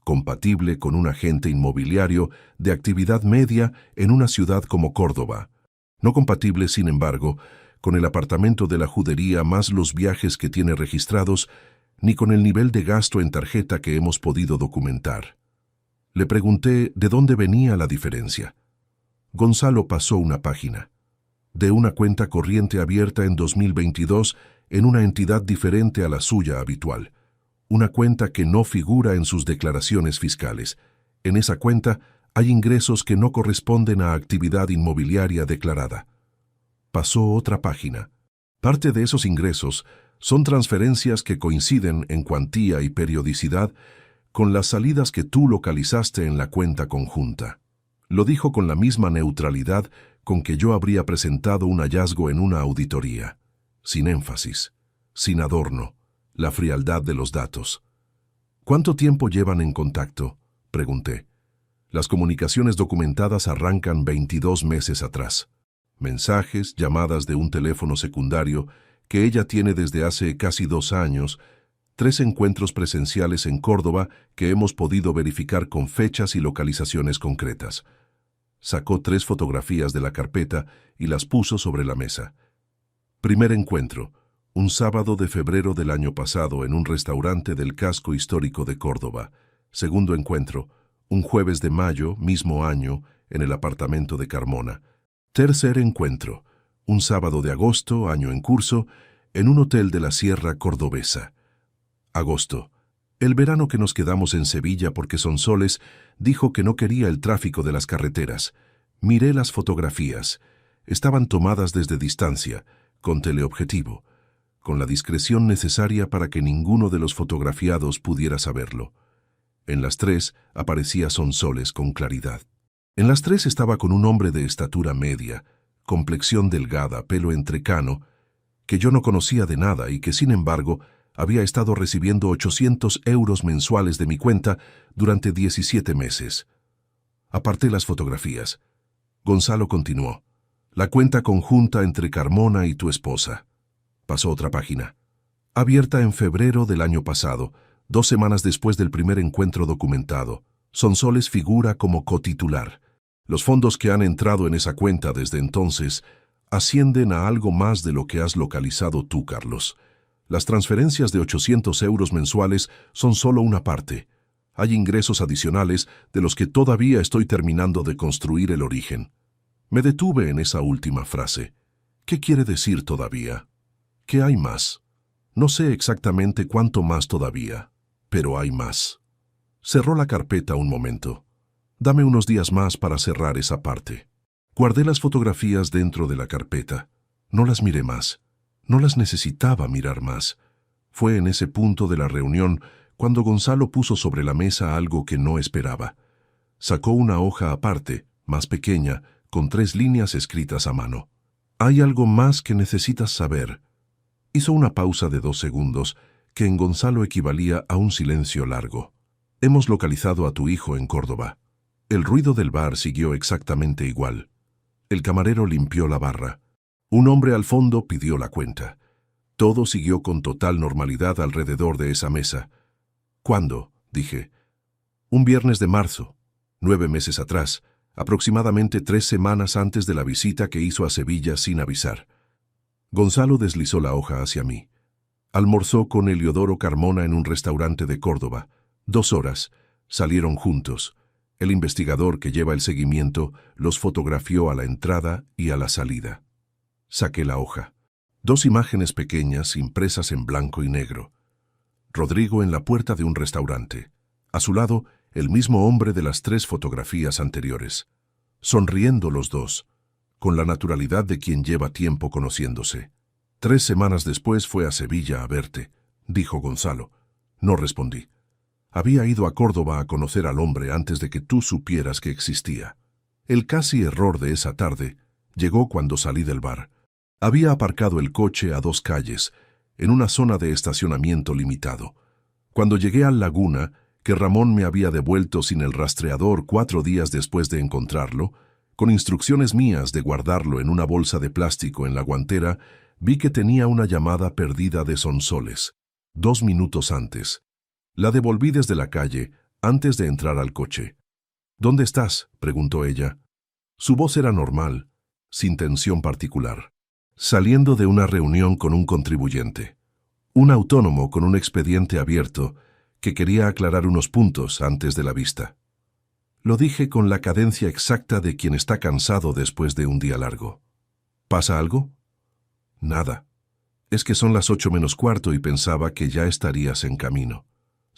compatible con un agente inmobiliario de actividad media en una ciudad como Córdoba. No compatible, sin embargo, con el apartamento de la Judería más los viajes que tiene registrados, ni con el nivel de gasto en tarjeta que hemos podido documentar. Le pregunté de dónde venía la diferencia. Gonzalo pasó una página. De una cuenta corriente abierta en 2022 en una entidad diferente a la suya habitual. Una cuenta que no figura en sus declaraciones fiscales. En esa cuenta hay ingresos que no corresponden a actividad inmobiliaria declarada. Pasó otra página. Parte de esos ingresos son transferencias que coinciden en cuantía y periodicidad con las salidas que tú localizaste en la cuenta conjunta. Lo dijo con la misma neutralidad con que yo habría presentado un hallazgo en una auditoría. Sin énfasis, sin adorno, la frialdad de los datos. ¿Cuánto tiempo llevan en contacto?, pregunté. Las comunicaciones documentadas arrancan 22 meses atrás. Mensajes, llamadas de un teléfono secundario que ella tiene desde hace casi 2 años, 3 encuentros presenciales en Córdoba que hemos podido verificar con fechas y localizaciones concretas. Sacó 3 fotografías de la carpeta y las puso sobre la mesa. Primer encuentro, un sábado de febrero del año pasado en un restaurante del casco histórico de Córdoba. Segundo encuentro, un jueves de mayo, mismo año, en el apartamento de Carmona. Tercer encuentro, un sábado de agosto, año en curso, en un hotel de la Sierra Cordobesa. Agosto. El verano que nos quedamos en Sevilla porque Sonsoles dijo que no quería el tráfico de las carreteras. Miré las fotografías. Estaban tomadas desde distancia, con teleobjetivo, con la discreción necesaria para que ninguno de los fotografiados pudiera saberlo. En las 3 aparecía Sonsoles con claridad. En las 3 estaba con un hombre de estatura media, complexión delgada, pelo entrecano, que yo no conocía de nada y que, sin embargo, había estado recibiendo 800 euros mensuales de mi cuenta durante 17 meses. Aparté las fotografías. Gonzalo continuó. La cuenta conjunta entre Carmona y tu esposa. Pasó otra página. Abierta en febrero del año pasado, 2 semanas después del primer encuentro documentado. Sonsoles figura como cotitular. Los fondos que han entrado en esa cuenta desde entonces ascienden a algo más de lo que has localizado tú, Carlos. Las transferencias de 800 euros mensuales son solo una parte. Hay ingresos adicionales de los que todavía estoy terminando de construir el origen. Me detuve en esa última frase. ¿Qué quiere decir todavía? ¿Qué hay más? No sé exactamente cuánto más todavía, pero hay más. Cerró la carpeta un momento. Dame unos días más para cerrar esa parte. Guardé las fotografías dentro de la carpeta. No las miré más. No las necesitaba mirar más. Fue en ese punto de la reunión cuando Gonzalo puso sobre la mesa algo que no esperaba. Sacó una hoja aparte, más pequeña, con 3 líneas escritas a mano. «Hay algo más que necesitas saber». Hizo una pausa de 2 segundos, que en Gonzalo equivalía a un silencio largo. «Hemos localizado a tu hijo en Córdoba». El ruido del bar siguió exactamente igual. El camarero limpió la barra. Un hombre al fondo pidió la cuenta. Todo siguió con total normalidad alrededor de esa mesa. «¿Cuándo?», dije. «Un viernes de marzo, 9 meses atrás, aproximadamente 3 semanas antes de la visita que hizo a Sevilla sin avisar». Gonzalo deslizó la hoja hacia mí. Almorzó con Heliodoro Carmona en un restaurante de Córdoba. 2 horas. Salieron juntos. El investigador que lleva el seguimiento los fotografió a la entrada y a la salida. Saqué la hoja. 2 imágenes pequeñas impresas en blanco y negro. Rodrigo en la puerta de un restaurante. A su lado, el mismo hombre de las 3 fotografías anteriores. Sonriendo los dos, con la naturalidad de quien lleva tiempo conociéndose. 3 semanas después fue a Sevilla a verte, dijo Gonzalo. No respondí. Había ido a Córdoba a conocer al hombre antes de que tú supieras que existía. El casi error de esa tarde llegó cuando salí del bar. Había aparcado el coche a 2 calles, en una zona de estacionamiento limitado. Cuando llegué al Laguna, que Ramón me había devuelto sin el rastreador 4 días después de encontrarlo, con instrucciones mías de guardarlo en una bolsa de plástico en la guantera, vi que tenía una llamada perdida de Sonsoles, 2 minutos antes. La devolví desde la calle, antes de entrar al coche. «¿Dónde estás?», preguntó ella. Su voz era normal, sin tensión particular. «Saliendo de una reunión con un contribuyente. Un autónomo con un expediente abierto que quería aclarar unos puntos antes de la vista». Lo dije con la cadencia exacta de quien está cansado después de un día largo. «¿Pasa algo?». «Nada. Es que son las 8 menos cuarto y pensaba que ya estarías en camino».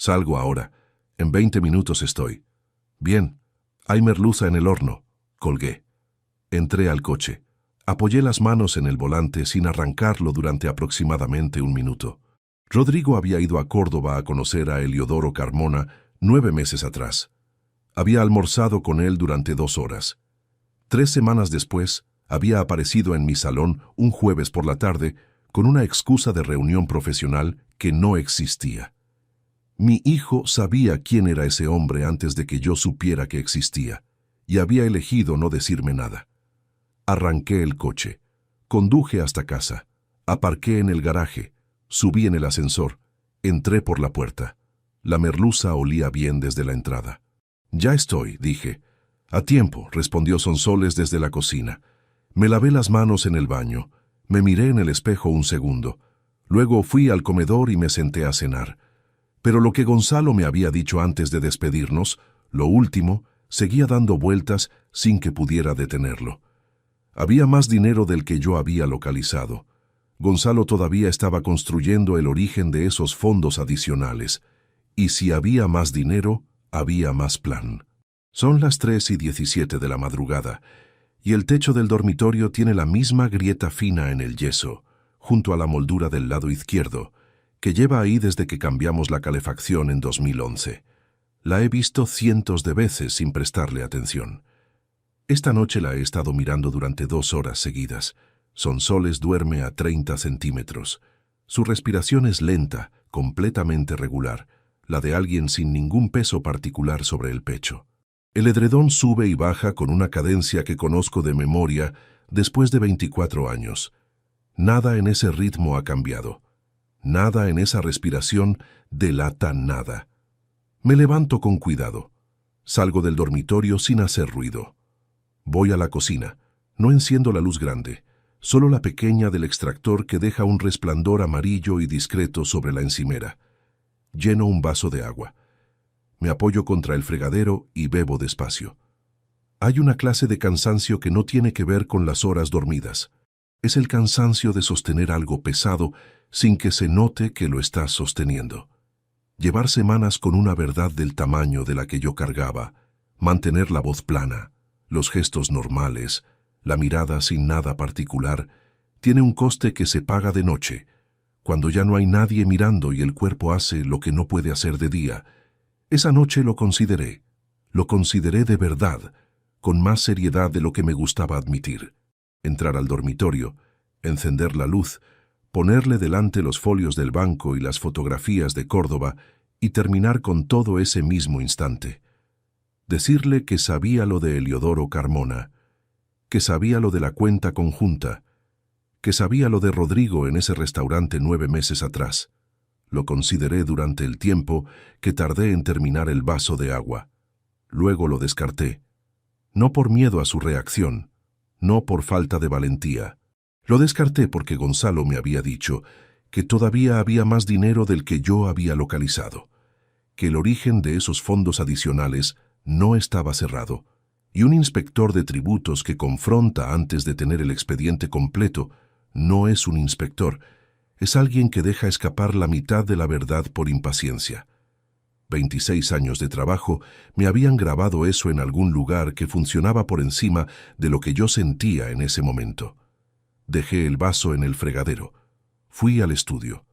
Salgo ahora. En 20 minutos estoy. Bien. Hay merluza en el horno. Colgué. Entré al coche. Apoyé las manos en el volante sin arrancarlo durante aproximadamente un minuto. Rodrigo había ido a Córdoba a conocer a Eliodoro Carmona 9 meses atrás. Había almorzado con él durante 2 horas. 3 semanas después, había aparecido en mi salón un jueves por la tarde con una excusa de reunión profesional que no existía. Mi hijo sabía quién era ese hombre antes de que yo supiera que existía, y había elegido no decirme nada. Arranqué el coche, conduje hasta casa, aparqué en el garaje, subí en el ascensor, entré por la puerta. La merluza olía bien desde la entrada. «Ya estoy», dije. «A tiempo», respondió Sonsoles desde la cocina. Me lavé las manos en el baño, me miré en el espejo un segundo. Luego fui al comedor y me senté a cenar. Pero lo que Gonzalo me había dicho antes de despedirnos, lo último, seguía dando vueltas sin que pudiera detenerlo. Había más dinero del que yo había localizado. Gonzalo todavía estaba construyendo el origen de esos fondos adicionales. Y si había más dinero, había más plan. Son las 3:17 de la madrugada, y el techo del dormitorio tiene la misma grieta fina en el yeso, junto a la moldura del lado izquierdo, que lleva ahí desde que cambiamos la calefacción en 2011. La he visto cientos de veces sin prestarle atención. Esta noche la he estado mirando durante 2 horas seguidas. Sonsoles duerme a 30 centímetros. Su respiración es lenta, completamente regular, la de alguien sin ningún peso particular sobre el pecho. El edredón sube y baja con una cadencia que conozco de memoria después de 24 años. Nada en ese ritmo ha cambiado. Nada en esa respiración delata nada. Me levanto con cuidado. Salgo del dormitorio sin hacer ruido. Voy a la cocina. No enciendo la luz grande, solo la pequeña del extractor que deja un resplandor amarillo y discreto sobre la encimera. Lleno un vaso de agua. Me apoyo contra el fregadero y bebo despacio. Hay una clase de cansancio que no tiene que ver con las horas dormidas. Es el cansancio de sostener algo pesado sin que se note que lo estás sosteniendo. Llevar semanas con una verdad del tamaño de la que yo cargaba, mantener la voz plana, los gestos normales, la mirada sin nada particular, tiene un coste que se paga de noche, cuando ya no hay nadie mirando y el cuerpo hace lo que no puede hacer de día. Esa noche lo consideré de verdad, con más seriedad de lo que me gustaba admitir. Entrar al dormitorio, encender la luz, ponerle delante los folios del banco y las fotografías de Córdoba y terminar con todo ese mismo instante. Decirle que sabía lo de Eliodoro Carmona, que sabía lo de la cuenta conjunta, que sabía lo de Rodrigo en ese restaurante 9 meses atrás. Lo consideré durante el tiempo que tardé en terminar el vaso de agua. Luego lo descarté. No por miedo a su reacción, no por falta de valentía. Lo descarté porque Gonzalo me había dicho que todavía había más dinero del que yo había localizado, que el origen de esos fondos adicionales no estaba cerrado, y un inspector de tributos que confronta antes de tener el expediente completo no es un inspector, es alguien que deja escapar la mitad de la verdad por impaciencia. 26 años de trabajo me habían grabado eso en algún lugar que funcionaba por encima de lo que yo sentía en ese momento. Dejé el vaso en el fregadero. Fui al estudio.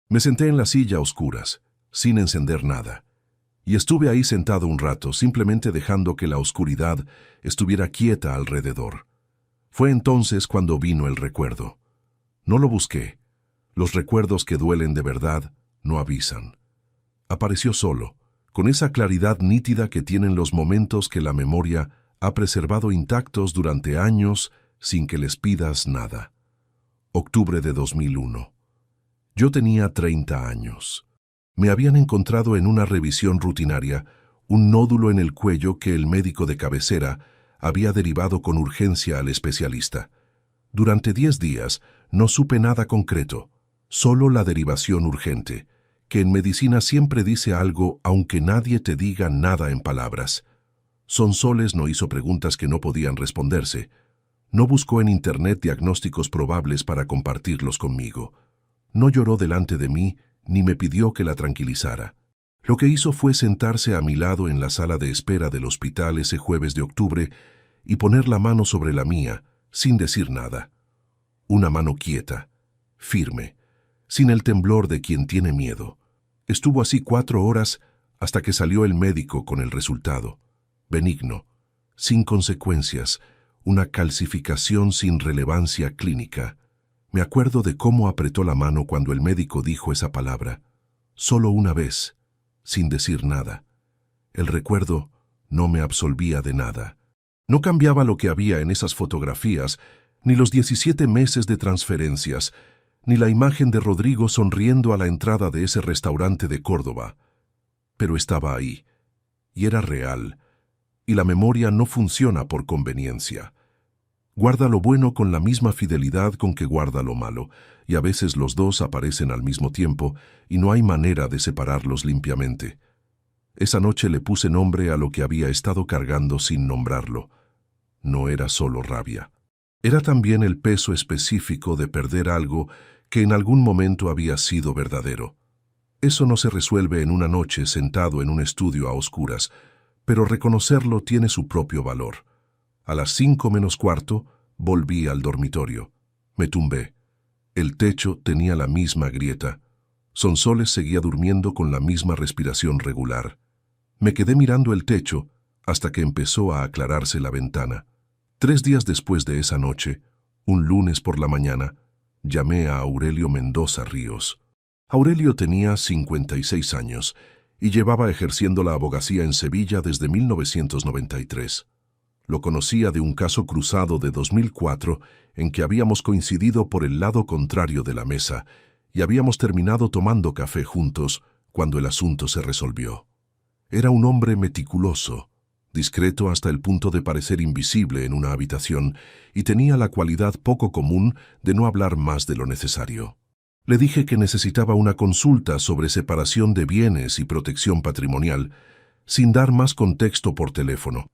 Me senté en la silla a oscuras, sin encender nada, y estuve ahí sentado un rato, simplemente dejando que la oscuridad estuviera quieta alrededor. Fue entonces cuando vino el recuerdo. No lo busqué. Los recuerdos que duelen de verdad no avisan. Apareció solo, con esa claridad nítida que tienen los momentos que la memoria ha preservado intactos durante años sin que les pidas nada. Octubre de 2001. Yo tenía 30 años. Me habían encontrado en una revisión rutinaria un nódulo en el cuello que el médico de cabecera había derivado con urgencia al especialista. Durante 10 días no supe nada concreto, solo la derivación urgente, que en medicina siempre dice algo aunque nadie te diga nada en palabras. Sonsoles no hizo preguntas que no podían responderse. No buscó en internet diagnósticos probables para compartirlos conmigo. No lloró delante de mí ni me pidió que la tranquilizara. Lo que hizo fue sentarse a mi lado en la sala de espera del hospital ese jueves de octubre y poner la mano sobre la mía, sin decir nada. Una mano quieta, firme, sin el temblor de quien tiene miedo. Estuvo así 4 horas hasta que salió el médico con el resultado. Benigno, sin consecuencias, una calcificación sin relevancia clínica. Me acuerdo de cómo apretó la mano cuando el médico dijo esa palabra. Solo una vez, sin decir nada. El recuerdo no me absolvía de nada. No cambiaba lo que había en esas fotografías, ni los 17 meses de transferencias, ni la imagen de Rodrigo sonriendo a la entrada de ese restaurante de Córdoba. Pero estaba ahí, y era real, y la memoria no funciona por conveniencia. Guarda lo bueno con la misma fidelidad con que guarda lo malo, y a veces los dos aparecen al mismo tiempo, y no hay manera de separarlos limpiamente. Esa noche le puse nombre a lo que había estado cargando sin nombrarlo. No era solo rabia. Era también el peso específico de perder algo que en algún momento había sido verdadero. Eso no se resuelve en una noche sentado en un estudio a oscuras, pero reconocerlo tiene su propio valor. A las 5 menos cuarto, volví al dormitorio. Me tumbé. El techo tenía la misma grieta. Sonsoles seguía durmiendo con la misma respiración regular. Me quedé mirando el techo hasta que empezó a aclararse la ventana. 3 días después de esa noche, un lunes por la mañana, llamé a Aurelio Mendoza Ríos. Aurelio tenía 56 años y llevaba ejerciendo la abogacía en Sevilla desde 1993. Lo conocía de un caso cruzado de 2004 en que habíamos coincidido por el lado contrario de la mesa y habíamos terminado tomando café juntos cuando el asunto se resolvió. Era un hombre meticuloso, discreto hasta el punto de parecer invisible en una habitación, y tenía la cualidad poco común de no hablar más de lo necesario. Le dije que necesitaba una consulta sobre separación de bienes y protección patrimonial, sin dar más contexto por teléfono.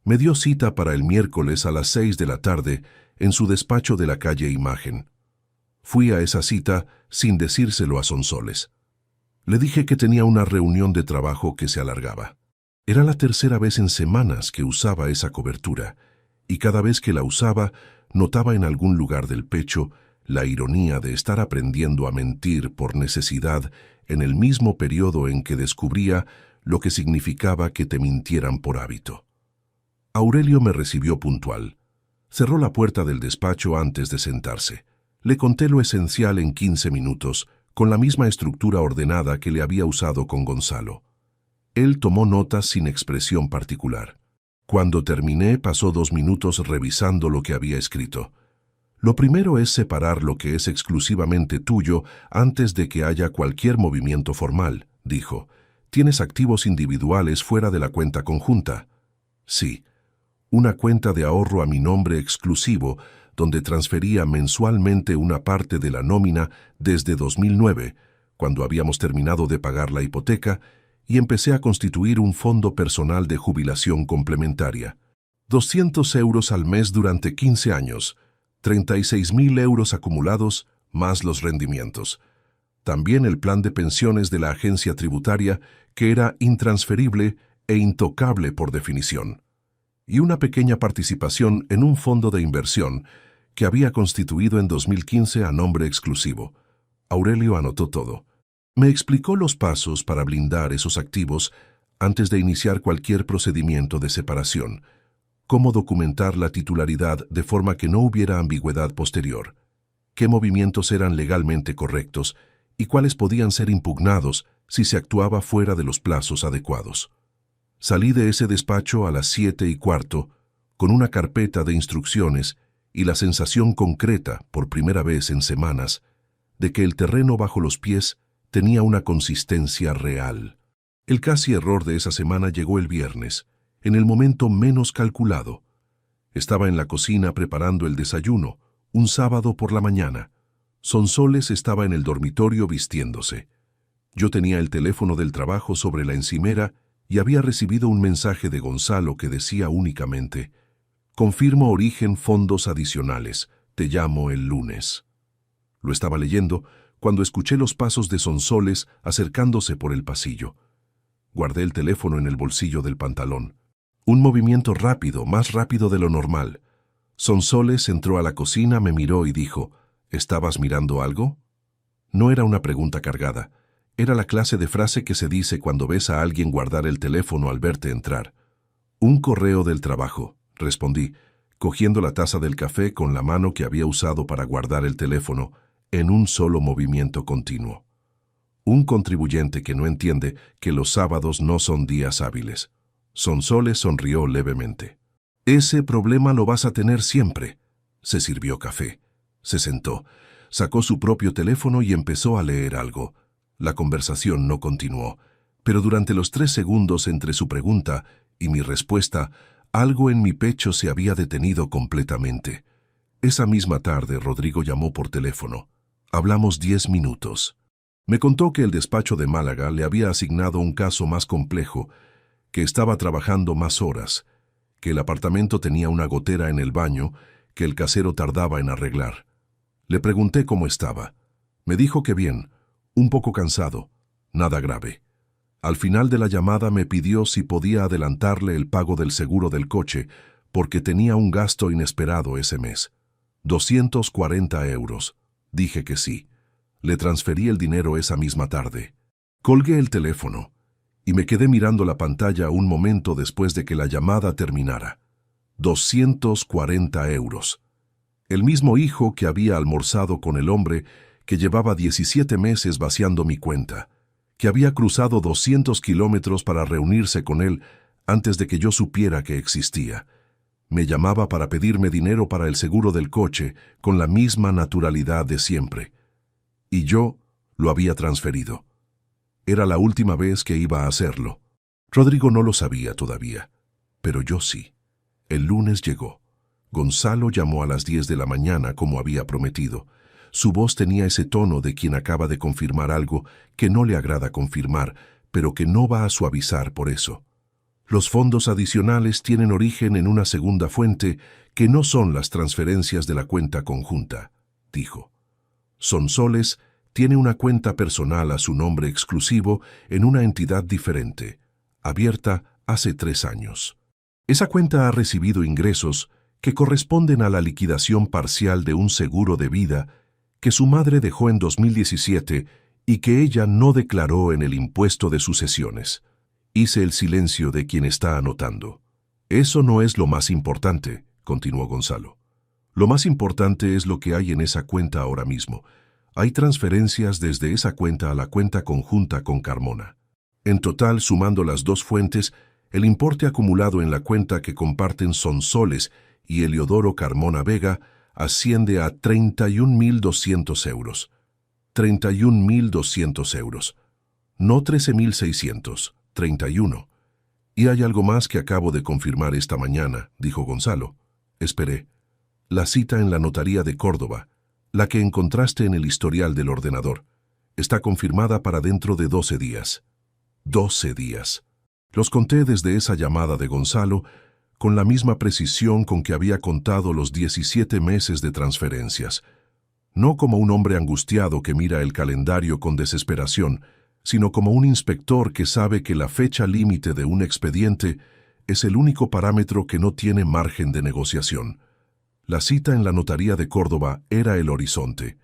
Me dio cita para el miércoles a las 6 de la tarde en su despacho de la calle Imagen. Fui a esa cita sin decírselo a Sonsoles. Le dije que tenía una reunión de trabajo que se alargaba. Era la tercera vez en semanas que usaba esa cobertura, y cada vez que la usaba notaba en algún lugar del pecho la ironía de estar aprendiendo a mentir por necesidad en el mismo periodo en que descubría lo que significaba que te mintieran por hábito. Aurelio me recibió puntual. Cerró la puerta del despacho antes de sentarse. Le conté lo esencial en 15 minutos, con la misma estructura ordenada que le había usado con Gonzalo. Él tomó notas sin expresión particular. Cuando terminé, pasó 2 minutos revisando lo que había escrito. Lo primero es separar lo que es exclusivamente tuyo antes de que haya cualquier movimiento formal, dijo. ¿Tienes activos individuales fuera de la cuenta conjunta? Sí. Una cuenta de ahorro a mi nombre exclusivo, donde transfería mensualmente una parte de la nómina desde 2009, cuando habíamos terminado de pagar la hipoteca, y empecé a constituir un fondo personal de jubilación complementaria. 200 euros al mes durante 15 años, 36.000 euros acumulados más los rendimientos. También el plan de pensiones de la agencia tributaria, que era intransferible e intocable por definición. Y una pequeña participación en un fondo de inversión que había constituido en 2015 a nombre exclusivo. Aurelio anotó todo. Me explicó los pasos para blindar esos activos antes de iniciar cualquier procedimiento de separación, cómo documentar la titularidad de forma que no hubiera ambigüedad posterior, qué movimientos eran legalmente correctos y cuáles podían ser impugnados si se actuaba fuera de los plazos adecuados. Salí de ese despacho a las 7:15 con una carpeta de instrucciones y la sensación concreta, por primera vez en semanas, de que el terreno bajo los pies tenía una consistencia real. El casi error de esa semana llegó el viernes, en el momento menos calculado. Estaba en la cocina preparando el desayuno, un sábado por la mañana. Sonsoles estaba en el dormitorio vistiéndose. Yo tenía el teléfono del trabajo sobre la encimera y había recibido un mensaje de Gonzalo que decía únicamente: «Confirmo origen fondos adicionales. Te llamo el lunes». Lo estaba leyendo cuando escuché los pasos de Sonsoles acercándose por el pasillo. Guardé el teléfono en el bolsillo del pantalón. Un movimiento rápido, más rápido de lo normal. Sonsoles entró a la cocina, me miró y dijo, ¿estabas mirando algo? No era una pregunta cargada. Era la clase de frase que se dice cuando ves a alguien guardar el teléfono al verte entrar. Un correo del trabajo, respondí, cogiendo la taza del café con la mano que había usado para guardar el teléfono, en un solo movimiento continuo. Un contribuyente que no entiende que los sábados no son días hábiles. Sonsoles sonrió levemente. Ese problema lo vas a tener siempre. Se sirvió café. Se sentó. Sacó su propio teléfono y empezó a leer algo. La conversación no continuó, pero durante los 3 segundos entre su pregunta y mi respuesta, algo en mi pecho se había detenido completamente. Esa misma tarde, Rodrigo llamó por teléfono. Hablamos 10 minutos. Me contó que el despacho de Málaga le había asignado un caso más complejo, que estaba trabajando más horas, que el apartamento tenía una gotera en el baño que el casero tardaba en arreglar. Le pregunté cómo estaba. Me dijo que bien, un poco cansado, nada grave. Al final de la llamada me pidió si podía adelantarle el pago del seguro del coche, porque tenía un gasto inesperado ese mes. 240 euros. Dije que sí. Le transferí el dinero esa misma tarde. Colgué el teléfono y me quedé mirando la pantalla un momento después de que la llamada terminara. 240 euros. El mismo hijo que había almorzado con el hombre que llevaba 17 meses vaciando mi cuenta, que había cruzado 200 kilómetros para reunirse con él antes de que yo supiera que existía. Me llamaba para pedirme dinero para el seguro del coche con la misma naturalidad de siempre. Y yo lo había transferido. Era la última vez que iba a hacerlo. Rodrigo no lo sabía todavía, pero yo sí. El lunes llegó. Gonzalo llamó a las 10 de la mañana como había prometido. Su voz tenía ese tono de quien acaba de confirmar algo que no le agrada confirmar, pero que no va a suavizar por eso. Los fondos adicionales tienen origen en una segunda fuente que no son las transferencias de la cuenta conjunta, dijo. Sonsoles tiene una cuenta personal a su nombre exclusivo en una entidad diferente, abierta hace 3 años. Esa cuenta ha recibido ingresos que corresponden a la liquidación parcial de un seguro de vida que su madre dejó en 2017 y que ella no declaró en el impuesto de sucesiones. Hice el silencio de quien está anotando. Eso no es lo más importante, continuó Gonzalo. Lo más importante es lo que hay en esa cuenta ahora mismo. Hay transferencias desde esa cuenta a la cuenta conjunta con Carmona. En total, sumando las 2 fuentes, el importe acumulado en la cuenta que comparten Sonsoles y Eliodoro Carmona Vega asciende a 31.200 euros. 31.200 euros. No 13.600, 31. Y hay algo más que acabo de confirmar esta mañana, dijo Gonzalo. Esperé. La cita en la notaría de Córdoba, la que encontraste en el historial del ordenador, está confirmada para dentro de 12 días. 12 días. Los conté desde esa llamada de Gonzalo con la misma precisión con que había contado los 17 meses de transferencias. No como un hombre angustiado que mira el calendario con desesperación, sino como un inspector que sabe que la fecha límite de un expediente es el único parámetro que no tiene margen de negociación. La cita en la notaría de Córdoba era el horizonte.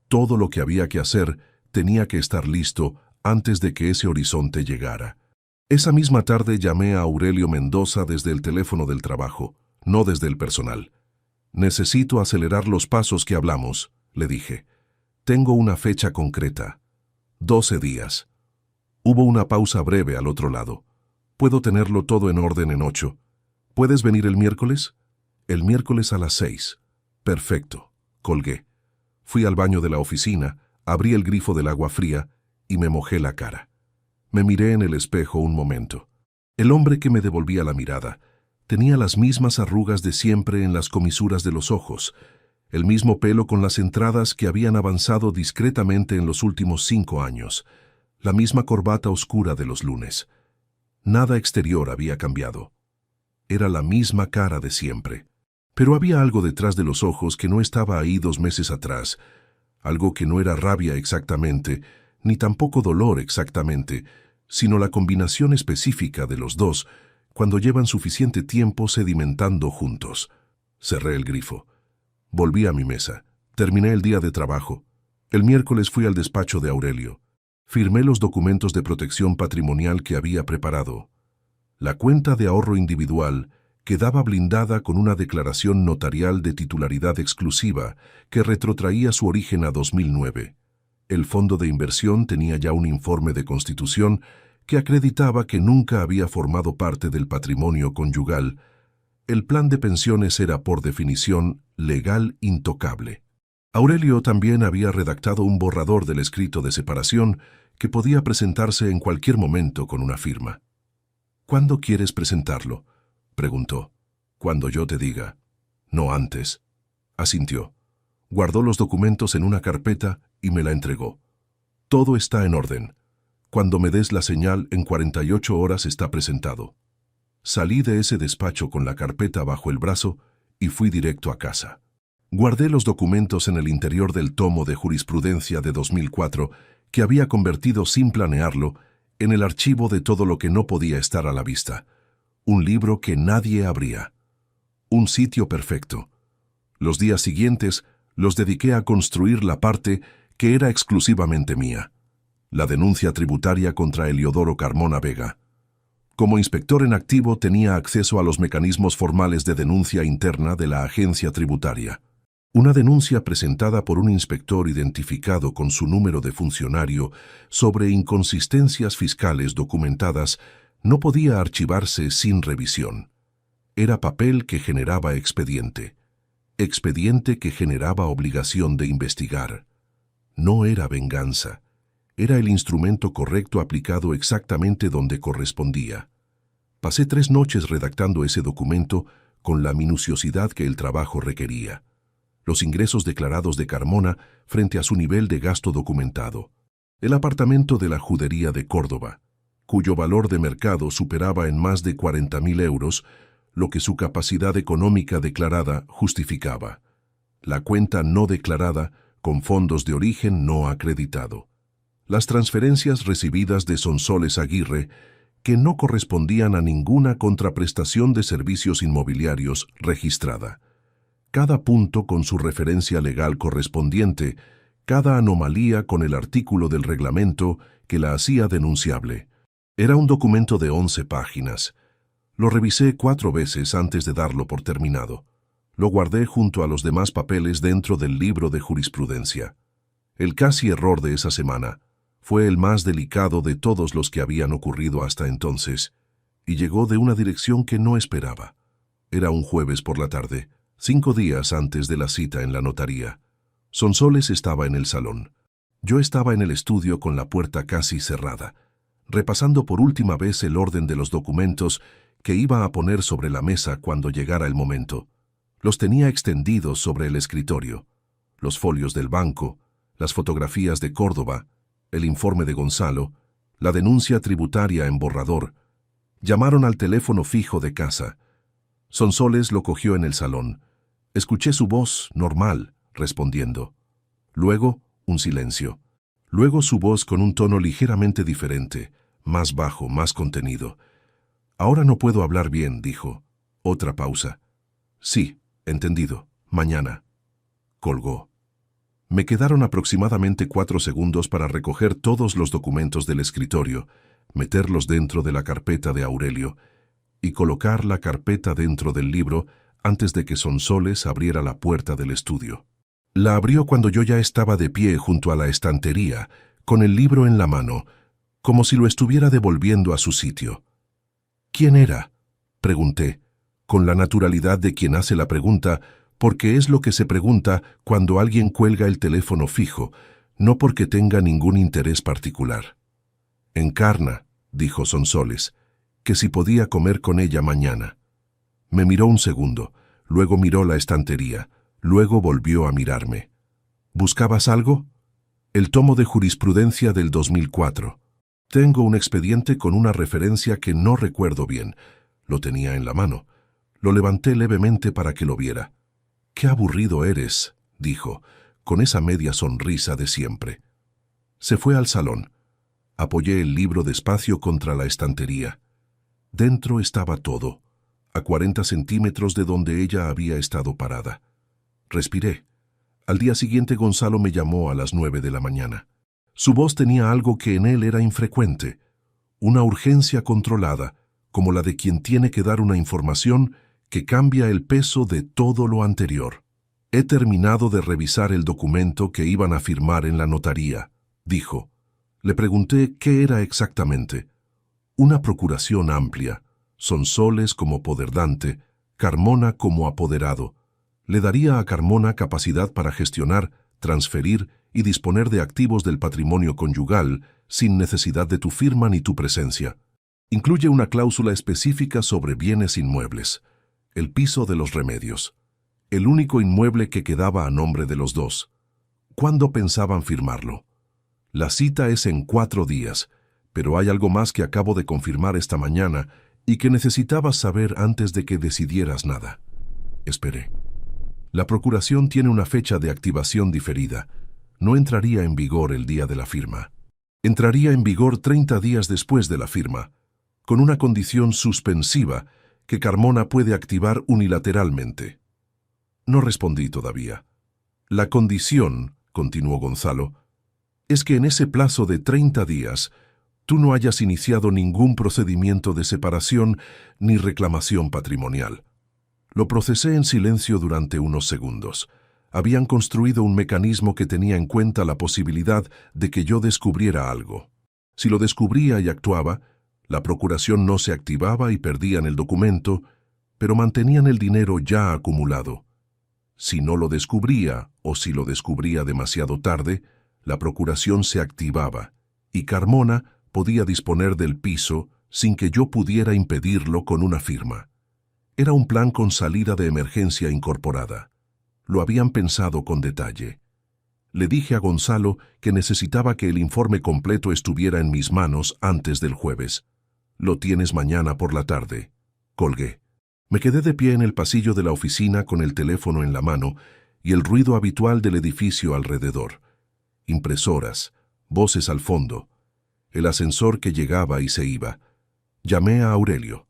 Todo lo que había que hacer tenía que estar listo antes de que ese horizonte llegara. Esa misma tarde llamé a Aurelio Mendoza desde el teléfono del trabajo, no desde el personal. Necesito acelerar los pasos que hablamos, le dije. Tengo una fecha concreta. 12 días. Hubo una pausa breve al otro lado. Puedo tenerlo todo en orden en 8. ¿Puedes venir el miércoles? El miércoles a las 6. Perfecto. Colgué. Fui al baño de la oficina, abrí el grifo del agua fría y me mojé la cara. Me miré en el espejo un momento. El hombre que me devolvía la mirada tenía las mismas arrugas de siempre en las comisuras de los ojos, el mismo pelo con las entradas que habían avanzado discretamente en los últimos 5 años, la misma corbata oscura de los lunes. Nada exterior había cambiado. Era la misma cara de siempre. Pero había algo detrás de los ojos que no estaba ahí 2 meses atrás, algo que no era rabia exactamente, ni tampoco dolor exactamente, sino la combinación específica de los dos cuando llevan suficiente tiempo sedimentando juntos. Cerré el grifo. Volví a mi mesa. Terminé el día de trabajo. El miércoles fui al despacho de Aurelio. Firmé los documentos de protección patrimonial que había preparado. La cuenta de ahorro individual quedaba blindada con una declaración notarial de titularidad exclusiva que retrotraía su origen a 2009. El fondo de inversión tenía ya un informe de constitución que acreditaba que nunca había formado parte del patrimonio conyugal. El plan de pensiones era, por definición, legal intocable. Aurelio también había redactado un borrador del escrito de separación que podía presentarse en cualquier momento con una firma. «¿Cuándo quieres presentarlo?», preguntó. «Cuando yo te diga». «No antes». Asintió. Guardó los documentos en una carpeta y me la entregó. «Todo está en orden. Cuando me des la señal, en 48 horas está presentado». Salí de ese despacho con la carpeta bajo el brazo y fui directo a casa. Guardé los documentos en el interior del tomo de jurisprudencia de 2004 que había convertido, sin planearlo, en el archivo de todo lo que no podía estar a la vista. Un libro que nadie abría. Un sitio perfecto. Los días siguientes los dediqué a construir la parte que era exclusivamente mía. La denuncia tributaria contra Eliodoro Carmona Vega. Como inspector en activo tenía acceso a los mecanismos formales de denuncia interna de la agencia tributaria. Una denuncia presentada por un inspector identificado con su número de funcionario sobre inconsistencias fiscales documentadas no podía archivarse sin revisión. Era papel que generaba expediente. Expediente que generaba obligación de investigar. No era venganza. Era el instrumento correcto aplicado exactamente donde correspondía. Pasé 3 noches redactando ese documento con la minuciosidad que el trabajo requería. Los ingresos declarados de Carmona frente a su nivel de gasto documentado. El apartamento de la Judería de Córdoba, cuyo valor de mercado superaba en más de 40.000 euros, lo que su capacidad económica declarada justificaba. La cuenta no declarada con fondos de origen no acreditado. Las transferencias recibidas de Sonsoles Aguirre, que no correspondían a ninguna contraprestación de servicios inmobiliarios registrada. Cada punto con su referencia legal correspondiente, cada anomalía con el artículo del reglamento que la hacía denunciable. Era un documento de 11 páginas. Lo revisé 4 veces antes de darlo por terminado. Lo guardé junto a los demás papeles dentro del libro de jurisprudencia. El casi error de esa semana fue el más delicado de todos los que habían ocurrido hasta entonces, y llegó de una dirección que no esperaba. Era un jueves por la tarde, 5 días antes de la cita en la notaría. Sonsoles estaba en el salón. Yo estaba en el estudio con la puerta casi cerrada, repasando por última vez el orden de los documentos que iba a poner sobre la mesa cuando llegara el momento. Los tenía extendidos sobre el escritorio. Los folios del banco, las fotografías de Córdoba, el informe de Gonzalo, la denuncia tributaria en borrador. Llamaron al teléfono fijo de casa. Sonsoles lo cogió en el salón. Escuché su voz, normal, respondiendo. Luego, un silencio. Luego su voz con un tono ligeramente diferente, más bajo, más contenido. «Ahora no puedo hablar bien», dijo. Otra pausa. «Sí, entendido. Mañana». Colgó. Me quedaron aproximadamente 4 segundos para recoger todos los documentos del escritorio, meterlos dentro de la carpeta de Aurelio y colocar la carpeta dentro del libro antes de que Sonsoles abriera la puerta del estudio. La abrió cuando yo ya estaba de pie junto a la estantería, con el libro en la mano, como si lo estuviera devolviendo a su sitio. «¿Quién era?», pregunté, con la naturalidad de quien hace la pregunta, porque es lo que se pregunta cuando alguien cuelga el teléfono fijo, no porque tenga ningún interés particular. «Encarna», dijo Sonsoles, «que si podía comer con ella mañana». Me miró un segundo, luego miró la estantería, luego volvió a mirarme. «¿Buscabas algo?» «El tomo de jurisprudencia del 2004. Tengo un expediente con una referencia que no recuerdo bien». Lo tenía en la mano. Lo levanté levemente para que lo viera. «Qué aburrido eres», dijo, con esa media sonrisa de siempre. Se fue al salón. Apoyé el libro despacio contra la estantería. Dentro estaba todo, a 40 centímetros de donde ella había estado parada. Respiré. Al día siguiente Gonzalo me llamó a las 9 de la mañana. Su voz tenía algo que en él era infrecuente, una urgencia controlada, como la de quien tiene que dar una información que cambia el peso de todo lo anterior. He terminado de revisar el documento que iban a firmar en la notaría, dijo. Le pregunté qué era exactamente. Una procuración amplia, Sonsoles como poderdante, Carmona como apoderado. Le daría a Carmona capacidad para gestionar, transferir y disponer de activos del patrimonio conyugal sin necesidad de tu firma ni tu presencia. Incluye una cláusula específica sobre bienes inmuebles, el piso de los Remedios, el único inmueble que quedaba a nombre de los dos. ¿Cuándo pensaban firmarlo? La cita es en 4 días, pero hay algo más que acabo de confirmar esta mañana y que necesitabas saber antes de que decidieras nada. Esperé. La procuración tiene una fecha de activación diferida. No entraría en vigor el día de la firma. Entraría en vigor 30 días después de la firma, con una condición suspensiva que Carmona puede activar unilateralmente. No respondí todavía. La condición, continuó Gonzalo, es que en ese plazo de 30 días tú no hayas iniciado ningún procedimiento de separación ni reclamación patrimonial. Lo procesé en silencio durante unos segundos. Habían construido un mecanismo que tenía en cuenta la posibilidad de que yo descubriera algo. Si lo descubría y actuaba, la procuración no se activaba y perdían el documento, pero mantenían el dinero ya acumulado. Si no lo descubría o si lo descubría demasiado tarde, la procuración se activaba y Carmona podía disponer del piso sin que yo pudiera impedirlo con una firma. Era un plan con salida de emergencia incorporada. Lo habían pensado con detalle. Le dije a Gonzalo que necesitaba que el informe completo estuviera en mis manos antes del jueves. Lo tienes mañana por la tarde. Colgué. Me quedé de pie en el pasillo de la oficina con el teléfono en la mano y el ruido habitual del edificio alrededor. Impresoras, voces al fondo, el ascensor que llegaba y se iba. Llamé a Aurelio.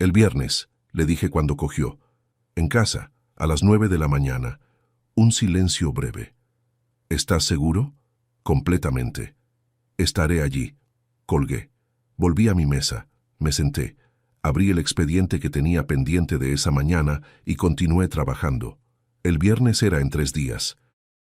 El viernes, le dije cuando cogió. En casa, a las 9 de la mañana. Un silencio breve. ¿Estás seguro? Completamente. Estaré allí. Colgué. Volví a mi mesa. Me senté. Abrí el expediente que tenía pendiente de esa mañana y continué trabajando. El viernes era en 3 días.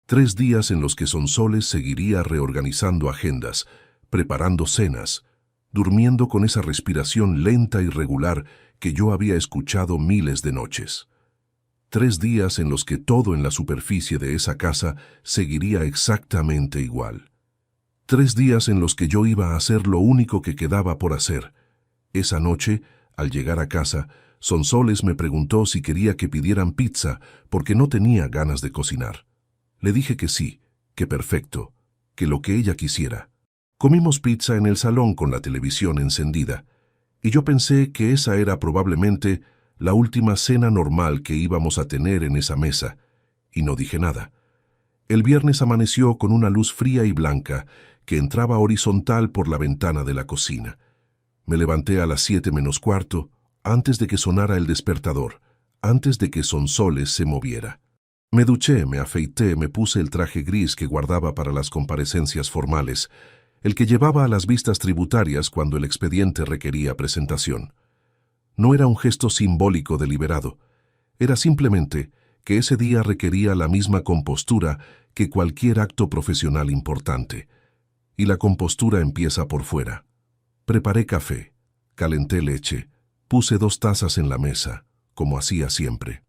3 días en los que Sonsoles seguiría reorganizando agendas, preparando cenas, durmiendo con esa respiración lenta y regular que yo había escuchado miles de noches. 3 días en los que todo en la superficie de esa casa seguiría exactamente igual. 3 días en los que yo iba a hacer lo único que quedaba por hacer. Esa noche, al llegar a casa, Sonsoles me preguntó si quería que pidieran pizza porque no tenía ganas de cocinar. Le dije que sí, que perfecto, que lo que ella quisiera. Comimos pizza en el salón con la televisión encendida, y yo pensé que esa era probablemente la última cena normal que íbamos a tener en esa mesa, y no dije nada. El viernes amaneció con una luz fría y blanca que entraba horizontal por la ventana de la cocina. Me levanté a las 7 menos cuarto, antes de que sonara el despertador, antes de que Sonsoles se moviera. Me duché, me afeité, me puse el traje gris que guardaba para las comparecencias formales, el que llevaba a las vistas tributarias cuando el expediente requería presentación. No era un gesto simbólico deliberado, era simplemente que ese día requería la misma compostura que cualquier acto profesional importante. Y la compostura empieza por fuera. Preparé café, calenté leche, puse 2 tazas en la mesa, como hacía siempre.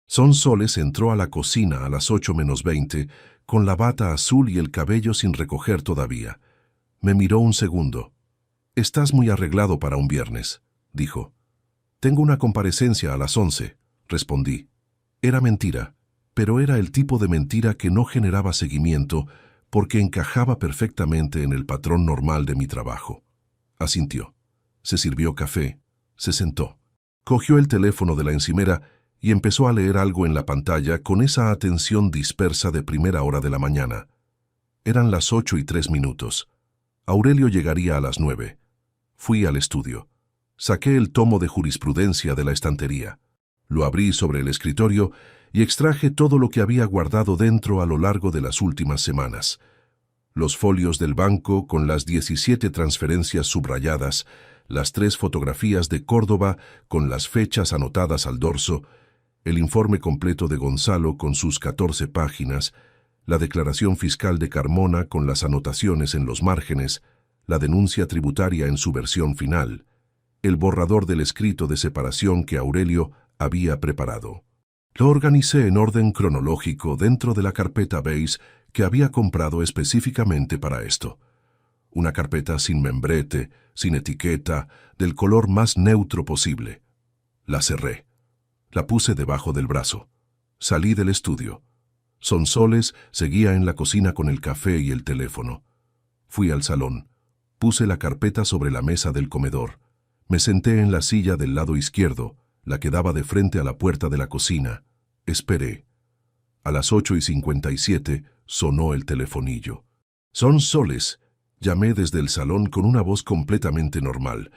Sonsoles entró a la cocina a las 8 menos 20, con la bata azul y el cabello sin recoger todavía. Me miró un segundo. «Estás muy arreglado para un viernes», dijo. «Tengo una comparecencia a las 11», respondí. Era mentira, pero era el tipo de mentira que no generaba seguimiento porque encajaba perfectamente en el patrón normal de mi trabajo. Asintió. Se sirvió café. Se sentó. Cogió el teléfono de la encimera y empezó a leer algo en la pantalla con esa atención dispersa de primera hora de la mañana. Eran las 8:03. Aurelio llegaría a las 9. Fui al estudio. Saqué el tomo de jurisprudencia de la estantería. Lo abrí sobre el escritorio y extraje todo lo que había guardado dentro a lo largo de las últimas semanas. Los folios del banco con las 17 transferencias subrayadas, las 3 fotografías de Córdoba con las fechas anotadas al dorso, el informe completo de Gonzalo con sus 14 páginas, la declaración fiscal de Carmona con las anotaciones en los márgenes, la denuncia tributaria en su versión final, el borrador del escrito de separación que Aurelio había preparado. Lo organicé en orden cronológico dentro de la carpeta beige que había comprado específicamente para esto. Una carpeta sin membrete, sin etiqueta, del color más neutro posible. La cerré. La puse debajo del brazo. Salí del estudio. Sonsoles seguía en la cocina con el café y el teléfono. Fui al salón. Puse la carpeta sobre la mesa del comedor. Me senté en la silla del lado izquierdo, la que daba de frente a la puerta de la cocina. Esperé. A las 8:57 sonó el telefonillo. «Sonsoles», llamé desde el salón con una voz completamente normal.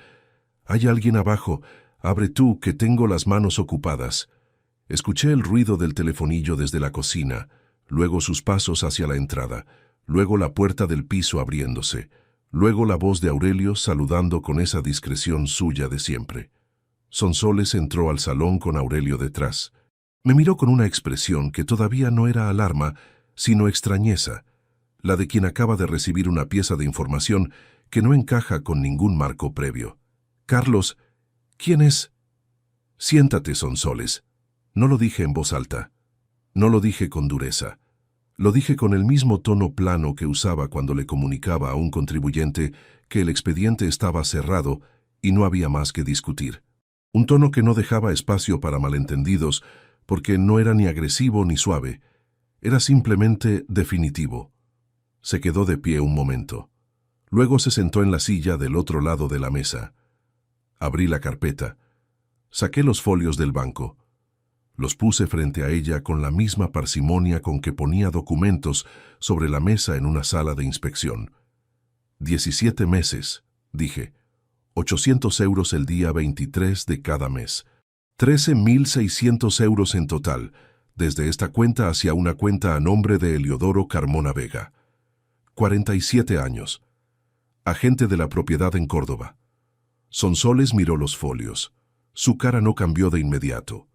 «Hay alguien abajo. Abre tú, que tengo las manos ocupadas». Escuché el ruido del telefonillo desde la cocina, luego sus pasos hacia la entrada, luego la puerta del piso abriéndose, luego la voz de Aurelio saludando con esa discreción suya de siempre. Sonsoles entró al salón con Aurelio detrás. Me miró con una expresión que todavía no era alarma, sino extrañeza, la de quien acaba de recibir una pieza de información que no encaja con ningún marco previo. «Carlos, ¿quién es?» «Siéntate, Sonsoles». No lo dije en voz alta. No lo dije con dureza. Lo dije con el mismo tono plano que usaba cuando le comunicaba a un contribuyente que el expediente estaba cerrado y no había más que discutir. Un tono que no dejaba espacio para malentendidos, porque no era ni agresivo ni suave. Era simplemente definitivo. Se quedó de pie un momento. Luego se sentó en la silla del otro lado de la mesa. Abrí la carpeta. Saqué los folios del banco. Los puse frente a ella con la misma parsimonia con que ponía documentos sobre la mesa en una sala de inspección. 17 meses, dije. 800 euros el día 23 de cada mes. 13.600 euros en total, desde esta cuenta hacia una cuenta a nombre de Eliodoro Carmona Vega. 47 años. Agente de la propiedad en Córdoba. Sonsoles miró los folios. Su cara no cambió de inmediato.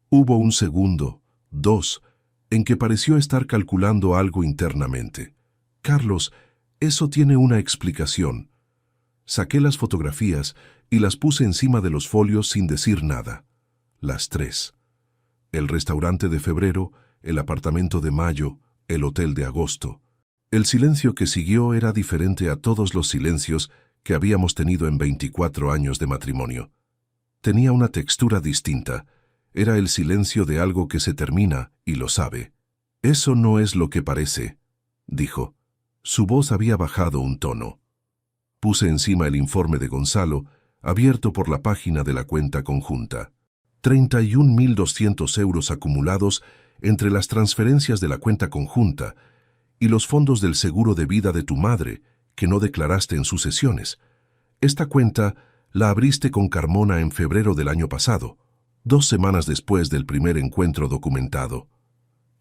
Hubo un segundo, 2, en que pareció estar calculando algo internamente. «Carlos, eso tiene una explicación». Saqué las fotografías y las puse encima de los folios sin decir nada. Las 3. El restaurante de febrero, el apartamento de mayo, el hotel de agosto. El silencio que siguió era diferente a todos los silencios que habíamos tenido en 24 años de matrimonio. Tenía una textura distinta. Era el silencio de algo que se termina y lo sabe. «Eso no es lo que parece», dijo. Su voz había bajado un tono. Puse encima el informe de Gonzalo, abierto por la página de la cuenta conjunta. 31.200 euros acumulados entre las transferencias de la cuenta conjunta y los fondos del seguro de vida de tu madre, que no declaraste en sucesiones. Esta cuenta la abriste con Carmona en febrero del año pasado, 2 semanas después del primer encuentro documentado.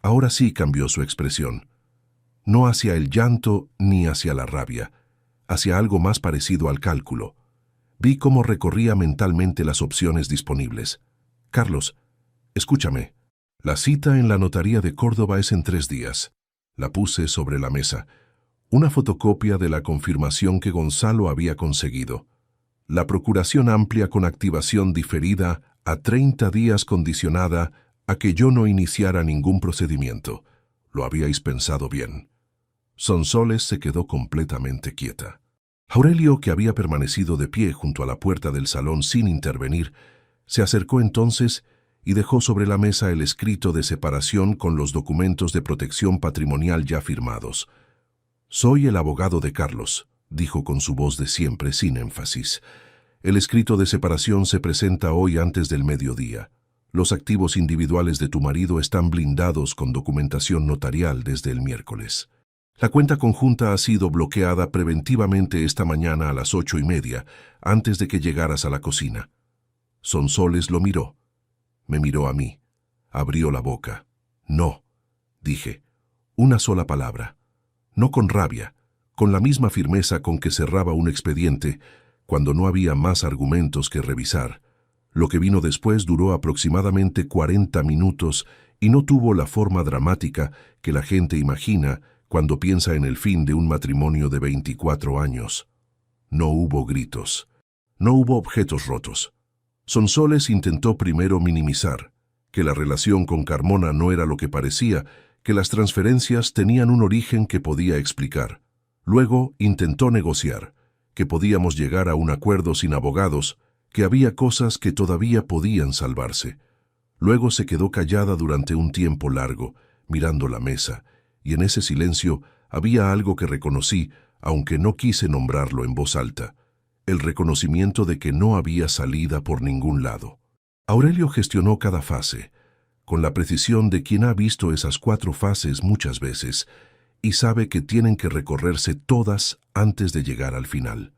Ahora sí cambió su expresión. No hacia el llanto ni hacia la rabia, hacia algo más parecido al cálculo. Vi cómo recorría mentalmente las opciones disponibles. «Carlos, escúchame. La cita en la notaría de Córdoba es en 3 días. La puse sobre la mesa. Una fotocopia de la confirmación que Gonzalo había conseguido. La procuración amplia con activación diferida a 30 días condicionada a que yo no iniciara ningún procedimiento. Lo habíais pensado bien». Sonsoles se quedó completamente quieta. Aurelio, que había permanecido de pie junto a la puerta del salón sin intervenir, se acercó entonces y dejó sobre la mesa el escrito de separación con los documentos de protección patrimonial ya firmados. «Soy el abogado de Carlos», dijo con su voz de siempre sin énfasis. «El escrito de separación se presenta hoy antes del mediodía. Los activos individuales de tu marido están blindados con documentación notarial desde el miércoles». La cuenta conjunta ha sido bloqueada preventivamente esta mañana a las 8:30, antes de que llegaras a la cocina. Sonsoles lo miró. Me miró a mí. Abrió la boca. No, dije. Una sola palabra. No con rabia, con la misma firmeza con que cerraba un expediente, cuando no había más argumentos que revisar. Lo que vino después duró aproximadamente 40 minutos y no tuvo la forma dramática que la gente imagina cuando piensa en el fin de un matrimonio de 24 años. No hubo gritos. No hubo objetos rotos. Sonsoles intentó primero minimizar, que la relación con Carmona no era lo que parecía, que las transferencias tenían un origen que podía explicar. Luego intentó negociar, que podíamos llegar a un acuerdo sin abogados, que había cosas que todavía podían salvarse. Luego se quedó callada durante un tiempo largo, mirando la mesa, y en ese silencio había algo que reconocí, aunque no quise nombrarlo en voz alta, el reconocimiento de que no había salida por ningún lado. Aurelio gestionó cada fase, con la precisión de quien ha visto esas 4 fases muchas veces, y sabe que tienen que recorrerse todas antes de llegar al final.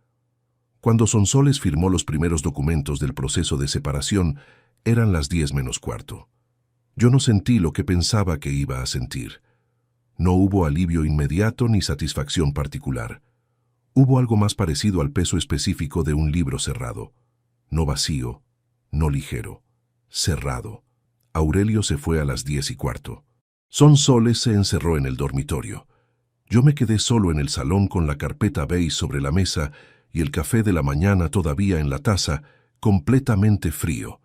Cuando Sonsoles firmó los primeros documentos del proceso de separación, eran las 10:45. Yo no sentí lo que pensaba que iba a sentir. No hubo alivio inmediato ni satisfacción particular. Hubo algo más parecido al peso específico de un libro cerrado. No vacío, no ligero, cerrado. Aurelio se fue a las 10:15. Sonsoles se encerró en el dormitorio. Yo me quedé solo en el salón con la carpeta beige sobre la mesa y el café de la mañana todavía en la taza, completamente frío.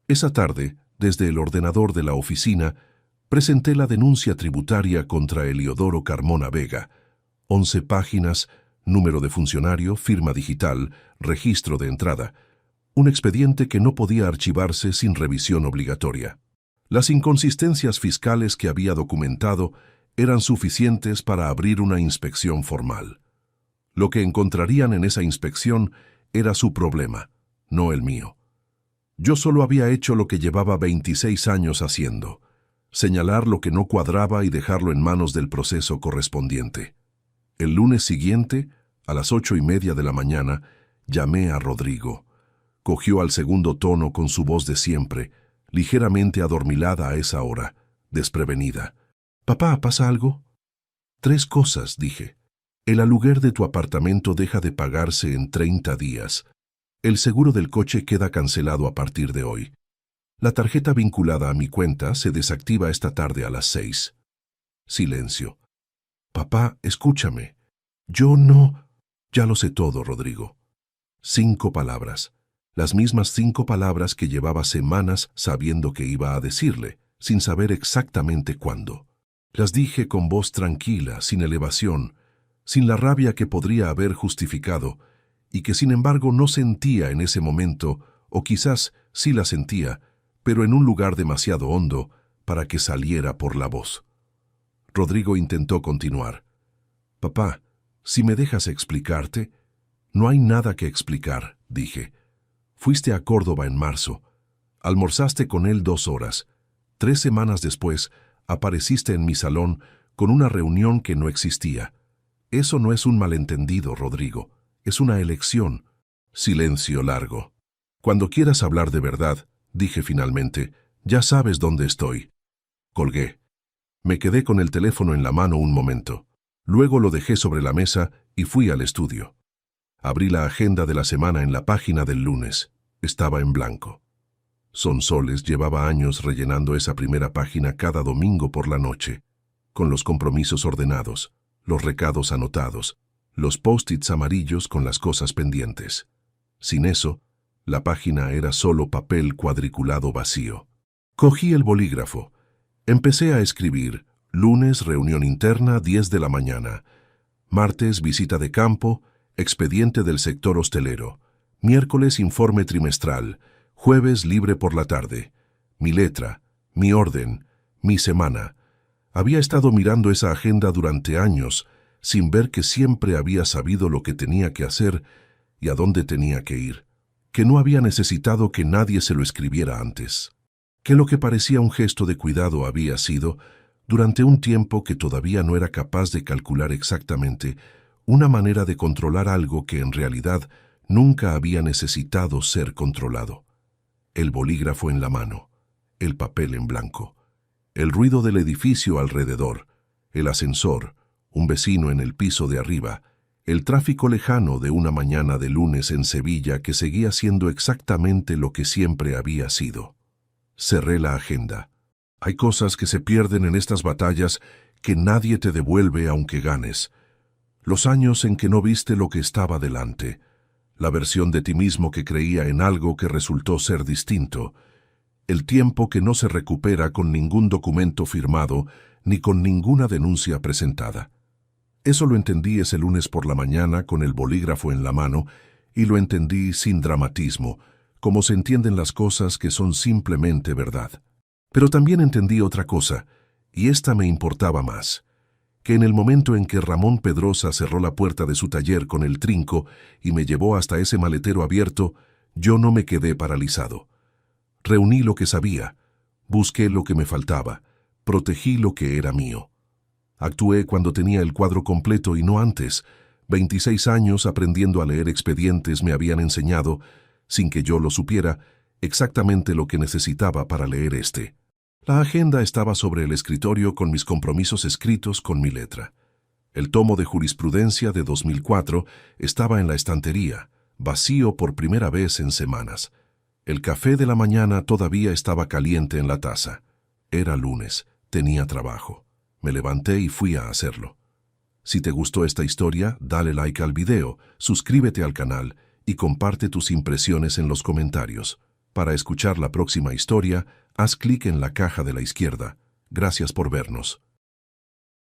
Esa tarde, desde el ordenador de la oficina, presenté la denuncia tributaria contra Eliodoro Carmona Vega. 11 páginas, número de funcionario, firma digital, registro de entrada. Un expediente que no podía archivarse sin revisión obligatoria. Las inconsistencias fiscales que había documentado eran suficientes para abrir una inspección formal. Lo que encontrarían en esa inspección era su problema, no el mío. Yo solo había hecho lo que llevaba 26 años haciendo, señalar lo que no cuadraba y dejarlo en manos del proceso correspondiente. El lunes siguiente, a las 8:30 de la mañana, llamé a Rodrigo. Cogió al segundo tono con su voz de siempre, ligeramente adormilada a esa hora, desprevenida. «Papá, ¿pasa algo?» «3 cosas», dije. «El aluguer de tu apartamento deja de pagarse en 30 días. El seguro del coche queda cancelado a partir de hoy. La tarjeta vinculada a mi cuenta se desactiva esta tarde a las 6. Silencio. «Papá, escúchame. Yo no...» «Ya lo sé todo, Rodrigo». 5 palabras. Las mismas 5 palabras que llevaba semanas sabiendo que iba a decirle, sin saber exactamente cuándo. Las dije con voz tranquila, sin elevación, sin la rabia que podría haber justificado, y que sin embargo no sentía en ese momento, o quizás sí la sentía, pero en un lugar demasiado hondo para que saliera por la voz. Rodrigo intentó continuar. «Papá, si me dejas explicarte...» «No hay nada que explicar», dije. «Fuiste a Córdoba en marzo. Almorzaste con él 2 horas. 3 semanas después, apareciste en mi salón con una reunión que no existía. Eso no es un malentendido, Rodrigo. Es una elección». Silencio largo. «Cuando quieras hablar de verdad», dije finalmente, «ya sabes dónde estoy». Colgué. Me quedé con el teléfono en la mano un momento. Luego lo dejé sobre la mesa y fui al estudio. Abrí la agenda de la semana en la página del lunes. Estaba en blanco. Sonsoles llevaba años rellenando esa primera página cada domingo por la noche, con los compromisos ordenados, los recados anotados, los post-its amarillos con las cosas pendientes. Sin eso, la página era solo papel cuadriculado vacío. Cogí el bolígrafo. Empecé a escribir. Lunes, reunión interna, 10 de la mañana. Martes, visita de campo, expediente del sector hostelero. Miércoles, informe trimestral. Jueves, libre por la tarde. Mi letra, mi orden, mi semana. Había estado mirando esa agenda durante años, sin ver que siempre había sabido lo que tenía que hacer y a dónde tenía que ir. Que no había necesitado que nadie se lo escribiera antes. Que lo que parecía un gesto de cuidado había sido, durante un tiempo que todavía no era capaz de calcular exactamente, una manera de controlar algo que en realidad nunca había necesitado ser controlado. El bolígrafo en la mano, el papel en blanco, el ruido del edificio alrededor, el ascensor, un vecino en el piso de arriba, el tráfico lejano de una mañana de lunes en Sevilla que seguía siendo exactamente lo que siempre había sido. Cerré la agenda. Hay cosas que se pierden en estas batallas que nadie te devuelve aunque ganes. Los años en que no viste lo que estaba delante, la versión de ti mismo que creía en algo que resultó ser distinto, el tiempo que no se recupera con ningún documento firmado ni con ninguna denuncia presentada. Eso lo entendí ese lunes por la mañana con el bolígrafo en la mano y lo entendí sin dramatismo, como se entienden las cosas que son simplemente verdad. Pero también entendí otra cosa, y esta me importaba más, que en el momento en que Ramón Pedrosa cerró la puerta de su taller con el trinco y me llevó hasta ese maletero abierto, yo no me quedé paralizado. Reuní lo que sabía, busqué lo que me faltaba, protegí lo que era mío. Actué cuando tenía el cuadro completo y no antes. 26 años aprendiendo a leer expedientes me habían enseñado, sin que yo lo supiera, exactamente lo que necesitaba para leer este. La agenda estaba sobre el escritorio con mis compromisos escritos con mi letra. El tomo de jurisprudencia de 2004 estaba en la estantería, vacío por primera vez en semanas. El café de la mañana todavía estaba caliente en la taza. Era lunes, tenía trabajo. Me levanté y fui a hacerlo. Si te gustó esta historia, dale like al video, suscríbete al canal y comparte tus impresiones en los comentarios. Para escuchar la próxima historia, haz clic en la caja de la izquierda. Gracias por vernos.